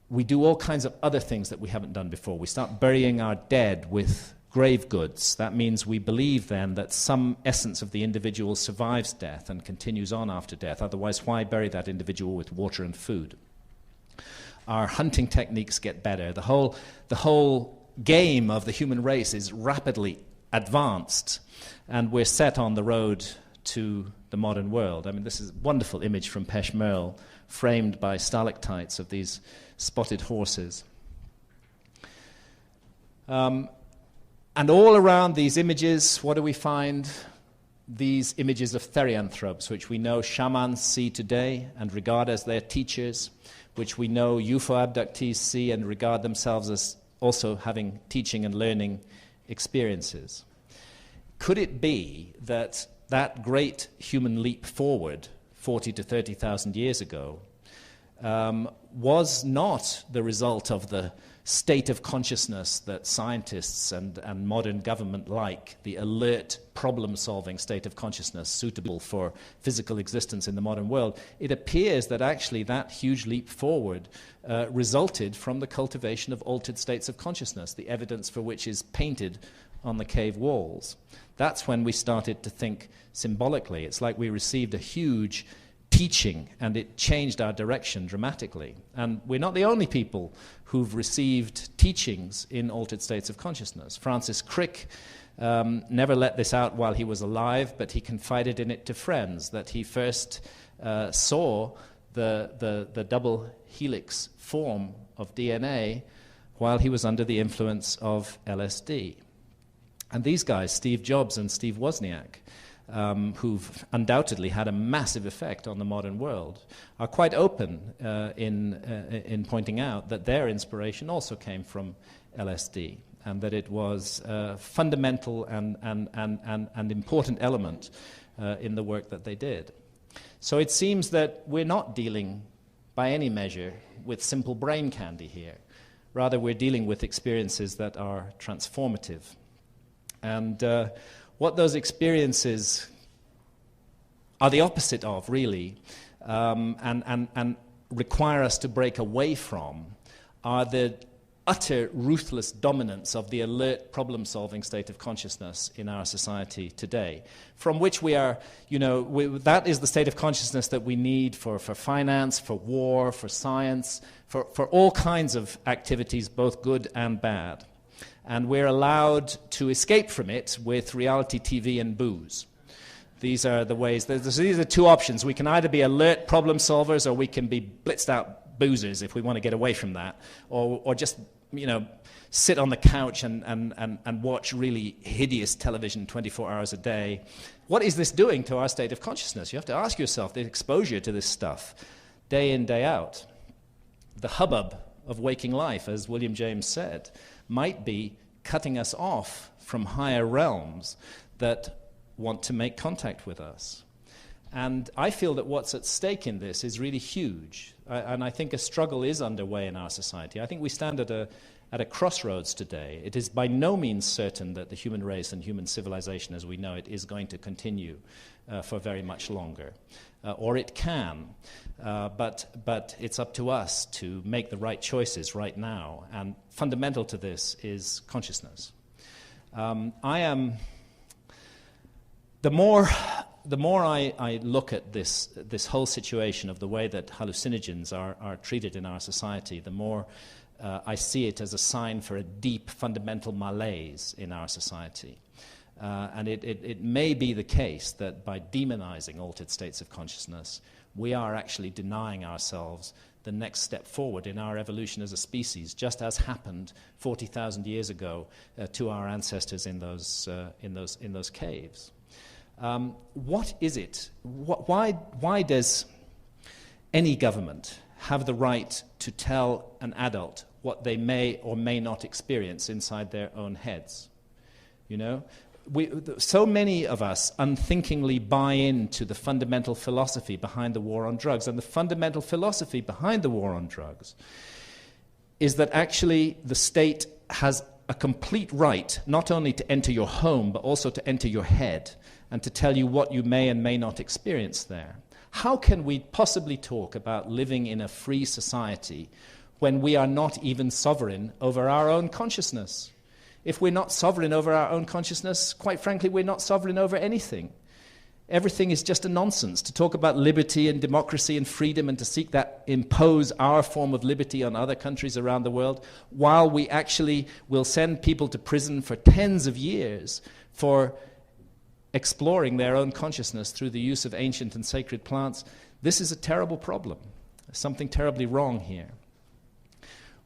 we do all kinds of other things that we haven't done before. We start burying our dead with grave goods. That means we believe then that some essence of the individual survives death and continues on after death. Otherwise, why bury that individual with water and food? Our hunting techniques get better. The whole game of the human race is rapidly advanced, and we're set on the road to the modern world. I mean, this is a wonderful image from Peshmerga, framed by stalactites of these spotted horses. And all around these images, what do we find? These images of therianthropes, which we know shamans see today and regard as their teachers, which we know UFO abductees see and regard themselves as also having teaching and learning experiences. Could it be that that great human leap forward 40 to 30,000 years ago was not the result of the state of consciousness that scientists and modern government like, the alert, problem-solving state of consciousness suitable for physical existence in the modern world. It appears that actually that huge leap forward resulted from the cultivation of altered states of consciousness, the evidence for which is painted on the cave walls. That's when we started to think symbolically. It's like we received a huge teaching, and it changed our direction dramatically. And we're not the only people who've received teachings in altered states of consciousness. Francis Crick never let this out while he was alive, but he confided in it to friends, that he first saw the double helix form of DNA while he was under the influence of LSD. And these guys, Steve Jobs and Steve Wozniak, who've undoubtedly had a massive effect on the modern world, are quite open in pointing out that their inspiration also came from LSD, and that it was a fundamental and important element in the work that they did. So it seems that we're not dealing, by any measure, with simple brain candy here. Rather, we're dealing with experiences that are transformative. And what those experiences are the opposite of, really, and require us to break away from, are the utter ruthless dominance of the alert problem-solving state of consciousness in our society today, from which we are, that is the state of consciousness that we need for finance, for war, for science, for all kinds of activities, both good and bad. And we're allowed to escape from it with reality TV and booze. These are the ways. These are two options. We can either be alert problem solvers, or we can be blitzed out boozers if we want to get away from that, or just sit on the couch and watch really hideous television 24 hours a day. What is this doing to our state of consciousness? You have to ask yourself, the exposure to this stuff, day in, day out, the hubbub of waking life, as William James said, might be cutting us off from higher realms that want to make contact with us. And I feel that what's at stake in this is really huge. And I think a struggle is underway in our society. I think we stand at a crossroads today. It is by no means certain that the human race and human civilization as we know it is going to continue for very much longer. Or it can. But it's up to us to make the right choices right now. And fundamental to this is consciousness. The more I look at this whole situation of the way that hallucinogens are treated in our society, the more I see it as a sign for a deep fundamental malaise in our society. And it may be the case that by demonizing altered states of consciousness, we are actually denying ourselves the next step forward in our evolution as a species, just as happened 40,000 years ago to our ancestors in those caves. What is it? Why does any government have the right to tell an adult what they may or may not experience inside their own heads? So many of us unthinkingly buy into the fundamental philosophy behind the war on drugs. And the fundamental philosophy behind the war on drugs is that actually the state has a complete right not only to enter your home, but also to enter your head and to tell you what you may and may not experience there. How can we possibly talk about living in a free society when we are not even sovereign over our own consciousness? If we're not sovereign over our own consciousness, quite frankly, we're not sovereign over anything. Everything is just a nonsense. To talk about liberty and democracy and freedom and to seek that impose our form of liberty on other countries around the world, while we actually will send people to prison for tens of years for exploring their own consciousness through the use of ancient and sacred plants, this is a terrible problem. There's something terribly wrong here.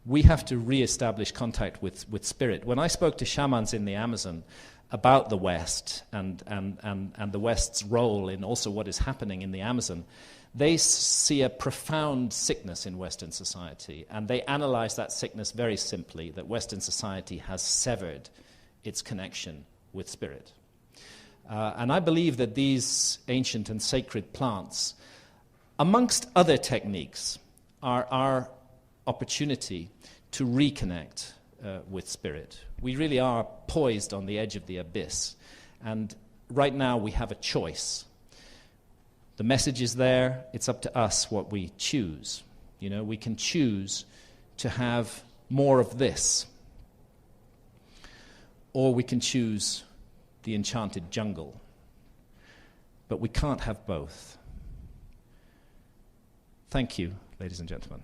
We have to re-establish contact with spirit. When I spoke to shamans in the Amazon about the West and the West's role in also what is happening in the Amazon, they see a profound sickness in Western society, and they analyze that sickness very simply, that Western society has severed its connection with spirit. And I believe that these ancient and sacred plants, amongst other techniques, are opportunity to reconnect with spirit. We really are poised on the edge of the abyss. And right now we have a choice. The message is there. It's up to us what we choose. You know, we can choose to have more of this, or we can choose the enchanted jungle. But we can't have both. Thank you, ladies and gentlemen.